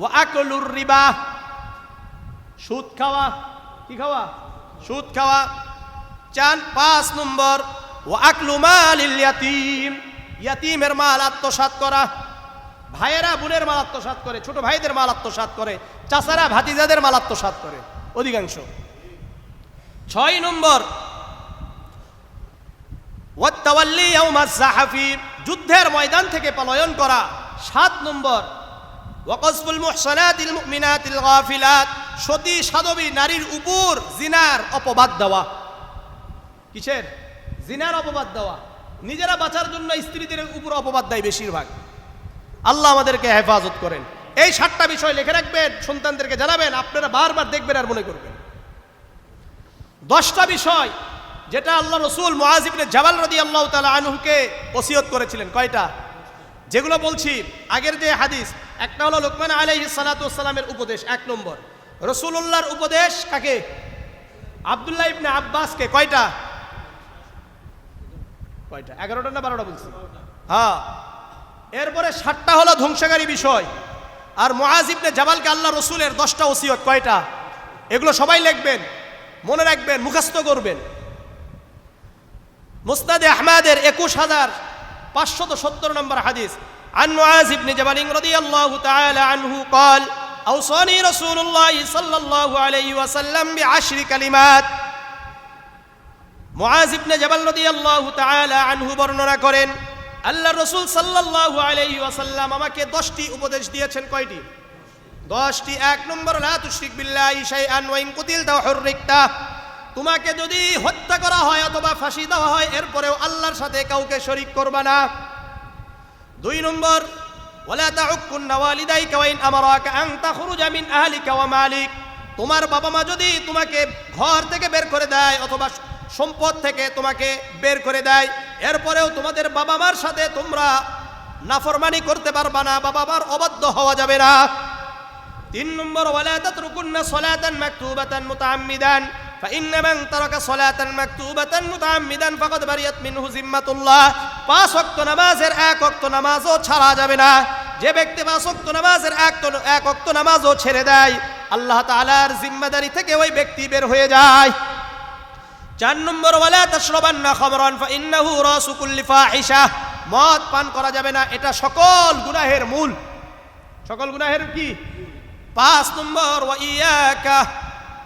[SPEAKER 1] ওয়া আকলুর রিবা, সুদ খাওয়া, কি খাওয়া? সুদ খাওয়া। 5 নম্বর ওয়া আকলু মালিল ইয়াতীম, ইয়াতীমের মাল আত্মসাৎ করা। ভাইয়েরা বোনের মাল আত্মসাৎ করে, ছোট ভাইদের মাল আত্মসাৎ করে, চাচারা ভাতিজাদের মাল আত্মসাৎ করে অধিকাংশ। 6 নম্বর ওয়াত তাওয়াল্লি ইয়াউমাজ যাহাফি, যুদ্ধের ময়দান থেকে পলায়ন করা। 7 নম্বর ওয়াকাসফুল মুহসানাতিল মুমিনাতিল গাফিলাত, সতী সাধবী নারীর উপর জিনার অপবাদ দেওয়া। কিসের? জিনার অপবাদ দেওয়া। নিজেরা বাঁচার জন্য স্ত্রীদের উপর অপবাদ দেয় বেশিরভাগ। আল্লাহ আমাদেরকে হেফাজত করেন। এই 7টা বিষয় লিখে রাখবেন, সন্তানদেরকে জানাবেন, আপনারা বারবার দেখবেন আর মনে করবেন। 10টা বিষয় যেটা আল্লাহ রসুল মুআয ইবনে জাবাল রাদিয়াল্লাহু তাআলা আনহুকে ওসিয়ত করেছিলেন। কয়টা? যেগুলো বলছি আগের যে হাদিস, একটা হলো লুকমান আলাইহিস সালাতু ওয়াস সালামের উপদেশ, 1 নম্বর। রাসূলুল্লাহর উপদেশ কাকে? আব্দুল্লাহ ইবনে আব্বাসকে। কয়টা? 11টা না 12টা বলছি? হ্যাঁ। এরপরে 7টা হলো ধ্বংসকারী বিষয়। আর মুআয ইবনে জাবালকে আল্লাহ রসুলের 10টা ওসিয়ত। কয়টা? এগুলো সবাই লিখবেন, মনে রাখবেন, মুখস্থ করবেন। মুসনাদে আহমদের 21570 নম্বর হাদিস, عن معاذ بن جبل رضي الله تعالى عنه قال أوصاني رسول الله صلى الله عليه وسلم ب10 كلمات। মুআয ইবনে জাবাল রাদিয়াল্লাহু তাআলা আনহু বর্ণনা করেন, আল্লাহর রাসূল সাল্লাল্লাহু আলাইহি ওয়াসাল্লাম আমাকে 10টি উপদেশ দিয়েছেন। কয়টি? 10টি। 1 নম্বর লা তুশরিক বিল্লাহি শাইআন ওয়া ইন কুতিলতা হুররিকতা, তোমাকে যদি হত্যা করা হয় অথবা ফাঁসি দেওয়া হয়, এরপরেও আল্লাহর সাথে কাউকে শরীক করবা না। 2 নম্বর ওয়ালা তাউকুন ওয়ালিদাইকা ওয়া ইন আমারাকা আন তাখরুজা মিন আহলিকা ওয়া মালিক, তোমার বাবা মা যদি তোমাকে ঘর থেকে বের করে দেয় অথবা সম্পদ থেকে তোমাকে বের করে দেয়, এরপরেও তোমাদের বাবা মার সাথে তোমরা নাফরমানি করতে পারবা না, বাবা মার অবাধ্য হওয়া যাবে না। 3 নম্বর ওয়ালা তাতরুকুন্না সালাতান মাকতুবাতান মুতাআম্মিদান ফাইন্না মান তারাকা সালাতান মাকতুবাতান মুতাআম্মিদান ফাকাদ বারিয়াত মিনহু জিম্মাতুল্লাহ, 5 ওয়াক্ত নামাজের 1 ওয়াক্ত নামাজও ছাড়া যাবে না। যে ব্যক্তি 5 ওয়াক্ত নামাজের 1 ওয়াক্ত নামাজও ছেড়ে দেয়, আল্লাহ তাআলার জিম্মাদারি থেকে ওই ব্যক্তি বের হয়ে যায়। 4 নম্বর ওয়ালা তাশরাবান্না খামরান ফাইন্নাহু রাসু কুল্লি ফাহিশা, মদ পান করা যাবে না, এটা সকল গুনাহের মূল। সকল গুনাহের কি 5 নম্বর ওয়া ইয়াকা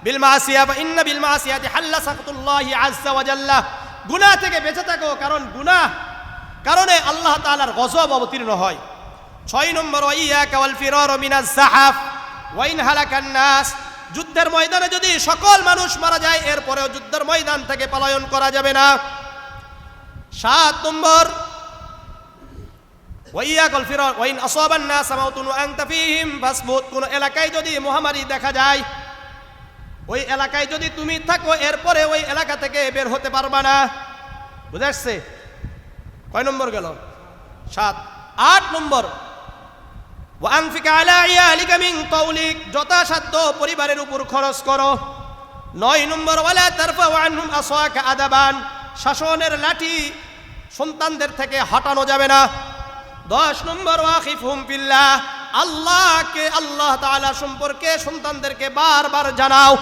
[SPEAKER 1] বিল মাসিয়া ফা ইন্না বিল মাসিয়াতি হাল্লা সাকতুল্লাহি আযজা ওয়া জাল্লা। গুনাহ থেকে বেঁচে থাকো, কারণ গুনাহ কারণে আল্লাহ তাআলার গজব অবতীর্ণ হয়। 6 নম্বর ওয়া ইয়াকা ওয়াল ফিরার মিনাজ যাহাফ ওয়া ইন হালাকান নাস। যুদ্ধের ময়দানে যদি সকল মানুষ মারা যায়, এরপরেও যুদ্ধের ময়দান থেকে পলায়ন করা যাবে না। 7 নম্বর ওয়া ইয়াকাল ফিরার ওয়া ইন আসাবান নাস মাউতুন ওয়া আনতা ফীহিম ফাসবুত। কোন এলাকায় যদি মহামারী দেখা যায়, ওই এলাকায় যদি তুমি থাকো, এরপরে ওই এলাকা থেকে বের হতে পারবা না। বুঝে আসছে? কয় নম্বর গেল? 7। 8 নম্বর ওয়া আনফিক আলা ইয়ালিকা মিন কওলিক। যথাসাধ্য পরিবারের উপর খরচ করো। 9 নম্বর ওয়ালা তারফাউ আনহুম আসাকা আদাবান। শাসনের লাঠি সন্তানদের থেকে হটানো যাবে না। 10 নম্বর ওয়াখিফহুম ফিল্লাহ। আল্লাহকে, আল্লাহ তাআলা সম্পর্কে সন্তানদেরকে বারবার জানাও।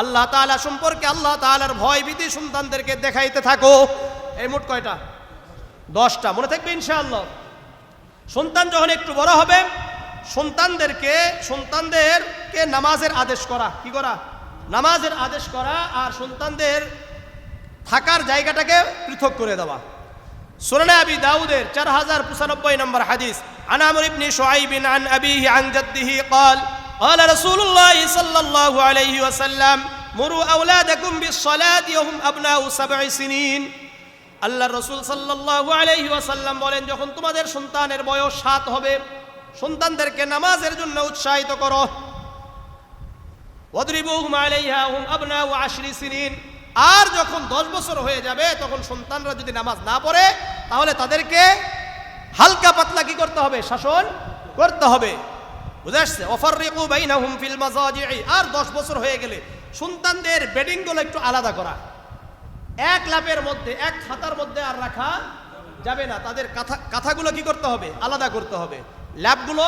[SPEAKER 1] আল্লাহ তাআলা সম্পর্কে, আল্লাহ তাআলার ভয় ভীতি সন্তানদেরকে দেখাইতে থাকো। এই মোট কয়টা? 10টা। মনে থাকবে ইনশাআল্লাহ। সন্তান যখন একটু বড় হবে, সন্তানদেরকে নামাজের আদেশ করা। কি করা? নামাজের আদেশ করা। আর সন্তানদের থাকার জায়গাটাকে পৃথক করে দেওয়া। সুনানে আবি দাউদের 4095 নম্বর হাদিস, আন আমর ইবনে শুআইব আন আবিহি আন জাদ্দিহি قال قال رسول الله صلى الله عليه وسلم مروا اولادكم بالصلاه وهم ابناء 7 سنين। আল্লাহর রাসূল সাল্লাল্লাহু আলাইহি ওয়াসাল্লাম বলেন, যখন তোমাদের সন্তানের বয়স 7 হবে, সন্তানদেরকে নামাজের জন্য উৎসাহিত করো। ওয়াদরিবুহুম আলাইহা হুম আবনাউ 10 সিনিন। আর যখন 10 বছর হয়ে যাবে, তখন সন্তানরা যদি নামাজ না পড়ে, তাহলে তাদেরকে হালকা পাতলা কি করতে হবে? শাসন করতে হবে। বুঝে আসছে? ওয়াফাররিকু বাইনাহুম ফিল মাযাজি'i। আর 10 বছর হয়ে গেলে সন্তানদের বেডিংগুলো একটু আলাদা করা। এক লাপের মধ্যে, এক খাতার মধ্যে আর রাখা যাবে না। তাদের কাঁথাগুলো কি করতে হবে? আলাদা করতে হবে। ল্যাপগুলো,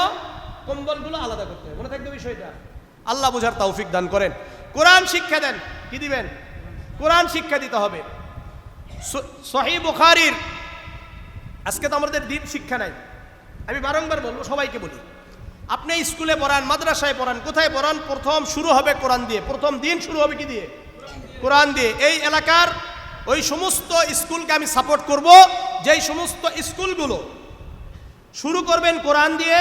[SPEAKER 1] কম্বলগুলো আলাদা করতে হবে। মনে থাকবে বিষয়টা? আল্লাহ বুঝার তৌফিক দান করেন। কোরআন শিক্ষা দেন। কি দিবেন? কোরআন শিক্ষা দিতে হবে। সহিহ বুখারীর, আজকে তো আমাদের দিন শিক্ষা নাই, আমি বারংবার বলবো, সবাইকে বলি, আপনি স্কুলে পড়ান, মাদ্রাসায় পড়ান, কোথায় পড়ান, প্রথম শুরু হবে কোরআন দিয়ে। প্রথম দিন শুরু হবে কি দিয়ে? কোরআন দিয়ে। এই এলাকার ওই সমস্ত স্কুলকে আমি সাপোর্ট করব, যেই সমস্ত স্কুলগুলো শুরু করবেন কোরআন দিয়ে,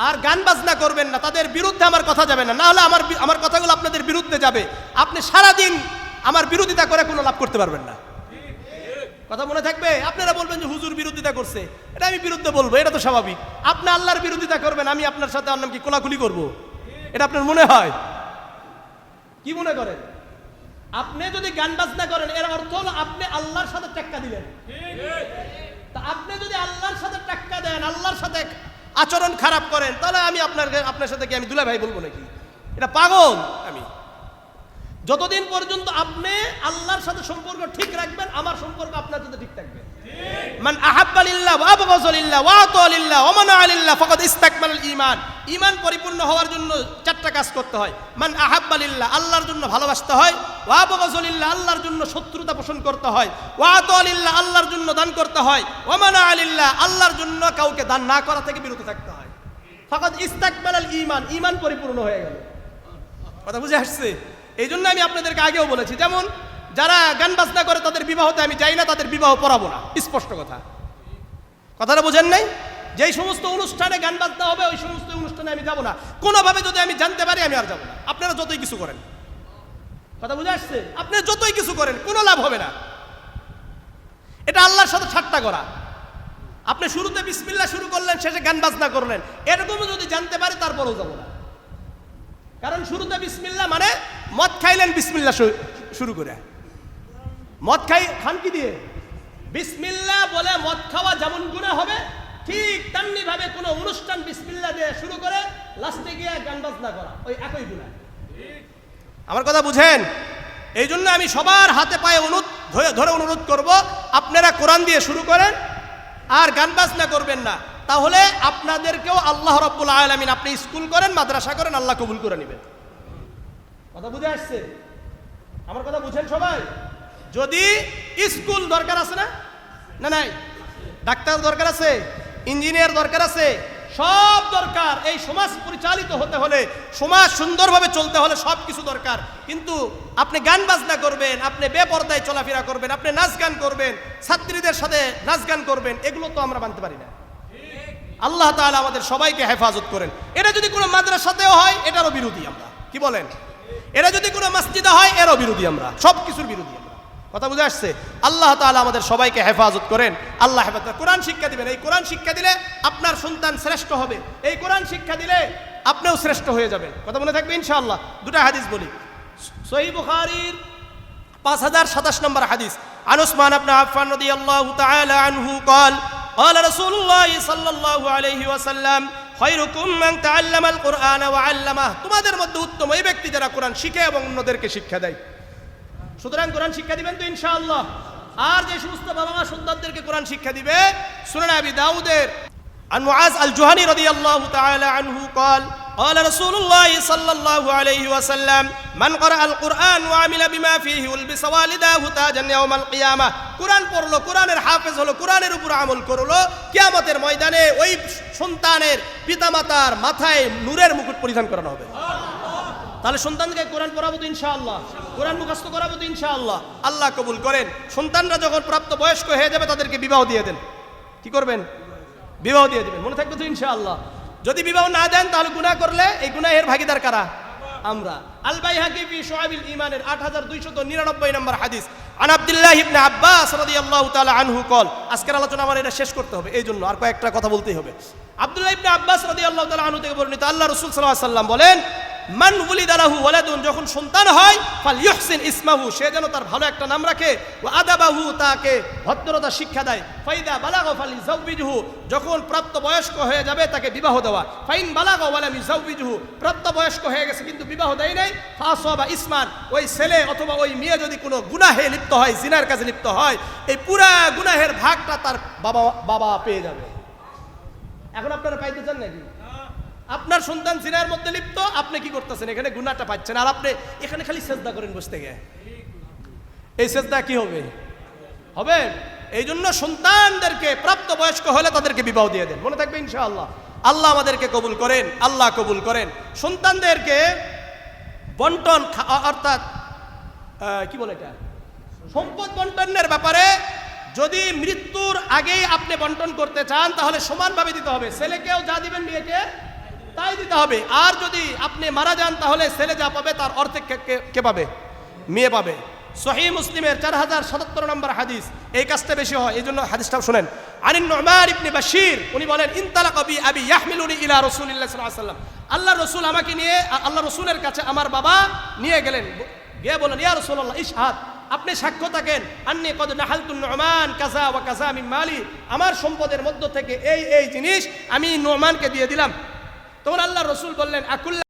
[SPEAKER 1] আর গান বাজনা করবেন না, তাদের বিরুদ্ধে আমার কথা যাবে না। না হলে আমার কথাগুলো আপনাদের বিরুদ্ধে যাবে। আপনি সারাদিন আমার বিরোধিতা করে কোনো লাভ করতে পারবেন না। কথা মনে থাকবে? আপনারা বলবেন যে হুজুর বিরোধিতা করছে, এটা আমি বিরুদ্ধে বলবো, এটা তো স্বাভাবিক। আপনি আল্লাহর বিরোধিতা করবেন, আমি আপনার সাথে আর নাম কি কোলাকুলি করবো? এটা আপনার মনে হয়? কি মনে করেন? আপনি যদি গান বাজনা করেন, এর অর্থ হলো আপনি আল্লাহর সাথে টেক্কা দিলেন। তা আপনি যদি আল্লাহর সাথে টেক্কা দেন, আল্লাহর সাথে আচরণ খারাপ করেন, তাহলে আমি আপনার সাথে কি আমি দুলা ভাই বলবো নাকি? এটা পাগল আমি। যতদিন পর্যন্ত আপনি আল্লাহর সাথে সম্পর্ক ঠিক রাখবেন, আমার সম্পর্ক আপনার সাথে ঠিক থাকবে। মান আহাব্বা লিল্লাহ ওয়া আবগাযা লিল্লাহ ওয়া আতা লিল্লাহ ওয়া মানা লিল্লাহ ফাকাদ ইসতাকমালাল ঈমান। ঈমান পরিপূর্ণ হওয়ার জন্য 4টা কাজ করতে হয়। মান আহাব্বা লিল্লাহ, আল্লাহর জন্য ভালোবাসতে হয়। ওয়া আবগাযা লিল্লাহ, আল্লাহর জন্য শত্রুতা পোষণ করতে হয়। ওয়া আতা লিল্লাহ, আল্লাহর জন্য দান করতে হয়। ওয়া মানা লিল্লাহ, আল্লাহর জন্য কাউকে দান না করা থেকে বিরত থাকতে হয়। ফাকাদ ইসতাকমালাল ঈমান, ঈমান পরিপূর্ণ হয়ে গেল। কথা বুঝে আসছে? এই জন্য আমি আপনাদেরকে আগেও বলেছি, যেমন যারা গান বাজনা করে তাদের বিবাহতে আমি যাই না, তাদের বিবাহ পড়াবো না। স্পষ্ট কথা। কথাটা বোঝেন নাই? যেই সমস্ত অনুষ্ঠানে গান বাজনা হবে, ওই সমস্ত অনুষ্ঠানে আমি যাব না। কোনোভাবে যদি আমি জানতে পারি, আমি আর যাব না। আপনারা যতই কিছু করেন, কথা বুঝে আসছে? আপনি যতই কিছু করেন, কোনো লাভ হবে না। এটা আল্লাহর সাথে ঠাট্টা করা। আপনি শুরুতে বিসমিল্লাহ শুরু করলেন, শেষে গান বাজনা করলেন, এরকমও যদি জানতে পারি, তারপরেও যাব না। কারণ শুরুতে বিসমিল্লাহ মানে মদ খাইলেন বিসমিল্লাহ শুরু করে। মদ খান কি দিয়ে? বিসমিল্লাহ বলে মদ খাওয়া যেমন গুনাহ হবে, ঠিক তেমনি ভাবে কোনো অনুষ্ঠান বিসমিল্লাহ দিয়ে শুরু করে লাস্টে গিয়ে গান বাজনা করা, ওই একই গুনাহ। আমার কথা বুঝেন? এই জন্য আমি সবার হাতে পায়ে ধরে অনুরোধ করব, আপনারা কোরআন দিয়ে শুরু করেন আর গান বাজনা করবেন না। তাহলে আপনাদেরকেও আল্লাহ রাব্বুল আলামিন, আপনি স্কুল করেন, মাদ্রাসা করেন, আল্লাহ কবুল করে নেবেন। কথা বুঝে আসছে? আমার কথা বুঝেন সবাই? যদি স্কুল দরকার আছে না? না নাই? ডাক্তার দরকার আছে, ইঞ্জিনিয়ার দরকার আছে, সব দরকার। এই সমাজ পরিচালিত হতে হলে, সমাজ সুন্দরভাবে চলতে হলে সব কিছু দরকার। কিন্তু আপনি গান বাজনা করবেন, আপনি বেপরদায় চলাফেরা করবেন, আপনি নাচ গান করবেন, ছাত্রীদের সাথে নাচ গান করবেন, এগুলো তো আমরা মানতে পারি না। আল্লাহ তাআলা আমাদের সবাইকে হেফাজত করেন। এটা যদি কোনো মাদ্রাসাতেও হয়, এটারও বিরোধী আমরা। কি বলেন? এটা যদি কোনো মসজিদে হয়, এরও বিরোধী আমরা, সব কিছুর বিরোধী আমরা। কথা বুঝে আসছে? আল্লাহ তাআলা আমাদের সবাইকে হেফাজত করেন। আল্লাহ হেফাজত। কোরআন শিক্ষা দিবেন। এই কোরআন শিক্ষা দিলে আপনার সন্তান শ্রেষ্ঠ হবে। এই কোরআন শিক্ষা দিলে আপনিও শ্রেষ্ঠ হয়ে যাবেন। কথা মনে থাকবে ইনশাআল্লাহ। দুটা হাদিস বলি। সহিহ বুখারীর 5027 নম্বর হাদিস। আন উসমান ইবনে আফফান রাদিয়াল্লাহু তাআলা আনহু قال قال رسول الله صلى الله عليه وسلم خيركم من تعلم القرآن وعلمه। তোমাদের মধ্যে উত্তম ওই ব্যক্তি যারা কোরআন শিখে এবং অন্যদেরকে শিক্ষা দেয়। সুতরাং কোরআন শিক্ষা দিবেন তো ইনশাআল্লাহ। আর যে সমস্ত বাবা মা সন্তানদেরকে কোরআন শিক্ষা দিবে, সুনান আবি দাউদের عن معاذ الجهني رضي الله تعالى عنه قال قال رسول الله صلى الله عليه وسلم من قرأ القرآن وعمل بما فيه ولبس والداه تاجا يوم القيامة। কোরআন পড়লো, কোরআনের হাফেজ হলো, কোরআনের উপর আমল করলো, কিয়ামতের ময়দানে ওই সন্তানের পিতামাতার মাথায় নূরের মুকুট পরিধান করানো হবে। তাহলে সন্তানকে কোরআন পড়াবো তো ইনশাআল্লাহ, কোরআন মুখস্থ করাবো তো ইনশাআল্লাহ। আল্লাহ কবুল করেন। সন্তানরা যখন প্রাপ্ত বয়স্ক হয়ে যাবে, তাদেরকে বিবাহ দিয়ে দেন। কি করবেন? বিবাহ দিয়ে দিবেন। মনে থাকবে তো ইনশাআল্লাহ। যদি বিবাহ না দেন, তাহলে গুনাহ করলে এই গুনাহের ভাগীদার কারা? আমরা। আল বাইহাকি ফি শুআবিল ঈমানের 8299 নম্বর হাদিস। আন আব্দুল্লাহ ইবনে আব্বাস রাদিয়াল্লাহু তাআলা আনহু قال। আজকের আলোচনা আমার এটা শেষ করতে হবে, এইজন্য আর কয়েকটা কথা বলতেই হবে। আব্দুল্লাহ ইবনে আব্বাস রাদিয়াল্লাহু তাআলা আনহু থেকে বর্ণিত, আল্লাহ রাসূল সাল্লাল্লাহু আলাইহি ওয়াসাল্লাম বলেন, মান উলিদা লাহু ওয়ালাদুন, যখন সন্তান হয়, ফালইউহসিন ইসমাহু, সে যেন তার ভালো একটা নাম রাখে, ওয়া আদাবাহু, তাকে ভদ্রতা শিক্ষা দেয়, ফাইদা বালাগা ফালিযাওবিজহু, যখন প্রাপ্ত বয়স্ক হয়ে যাবে তাকে বিবাহ দেওয়া, ফাইন বালাগা ওয়া লাম ইযাওবিজহু, প্রাপ্ত বয়স্ক হয়ে গেছে কিন্তু বিবাহ দেয় নাই, ফাসাবা ইসমান, ওই ছেলে অথবা ওই মেয়ে যদি কোনো গুনাহে লিপ্ত হয়, জিনার কাজে লিপ্ত হয়, এই পুরা গুনাহের ভাগটা তার বাবা পেয়ে যাবে। এখন আপনারা পাইতে চান নাকি? আপনার সন্তান জিনার মধ্যে লিপ্ত, আপনি কি করতেছেন? এখানে গুনাহটা পাচ্ছেন, আর আপনি এখানে খালি সেজদা করেন বসতে গিয়ে। এই সেজদা কি হবে? হবে। এই জন্য সন্তানদেরকে প্রাপ্ত বয়স্ক হলে তাদেরকে বিবাহ দিয়ে দেন। মনে থাকবে ইনশাআল্লাহ। আল্লাহ আমাদেরকে কবুল করেন, আল্লাহ কবুল করেন। সন্তানদেরকে বন্টন, অর্থাৎ কি বলে এটা, সম্পদ বন্টনের ব্যাপারে যদি মৃত্যুর আগেই আপনি বন্টন করতে চান, তাহলে সমানভাবে দিতে হবে। ছেলেকেও যা দিবেন মেয়েকে তাই দিতে হবে। আর যদি আপনি মারা যান, তাহলে ছেলে যা পাবে তার অর্ধেক কে পাবে? মেয়ে পাবে। সহিহ মুসলিমের 4077 নম্বর হাদিস। এই কাজটা বেশি হয়, এই জন্য হাদিসটা শুনেন। আনিন নুমান ইবনে বাশির, উনি বলেন, ইনতালাকা বি আবি ইয়াহমিলুনি ইলা রাসূলিল্লাহ সাল্লাল্লাহু আলাইহি ওয়াসাল্লাম। আল্লাহ রাসূল আমাকে নিয়ে আল্লাহ রাসূলের কাছে আমার বাবা নিয়ে গেলেন। গিয়ে বলেন, ইয়া রাসূলুল্লাহ ইশহাদ, আপনি সাক্ষ্য থাকেন, আন্নী কদ নাহালতু নুমান কাযা ওয়া কাযা মিন মালি, আমার সম্পদের মধ্য থেকে এই এই জিনিস আমি নুমানকে দিয়ে দিলাম। তখন আল্লাহ রাসূল বললেন, আকুল্লা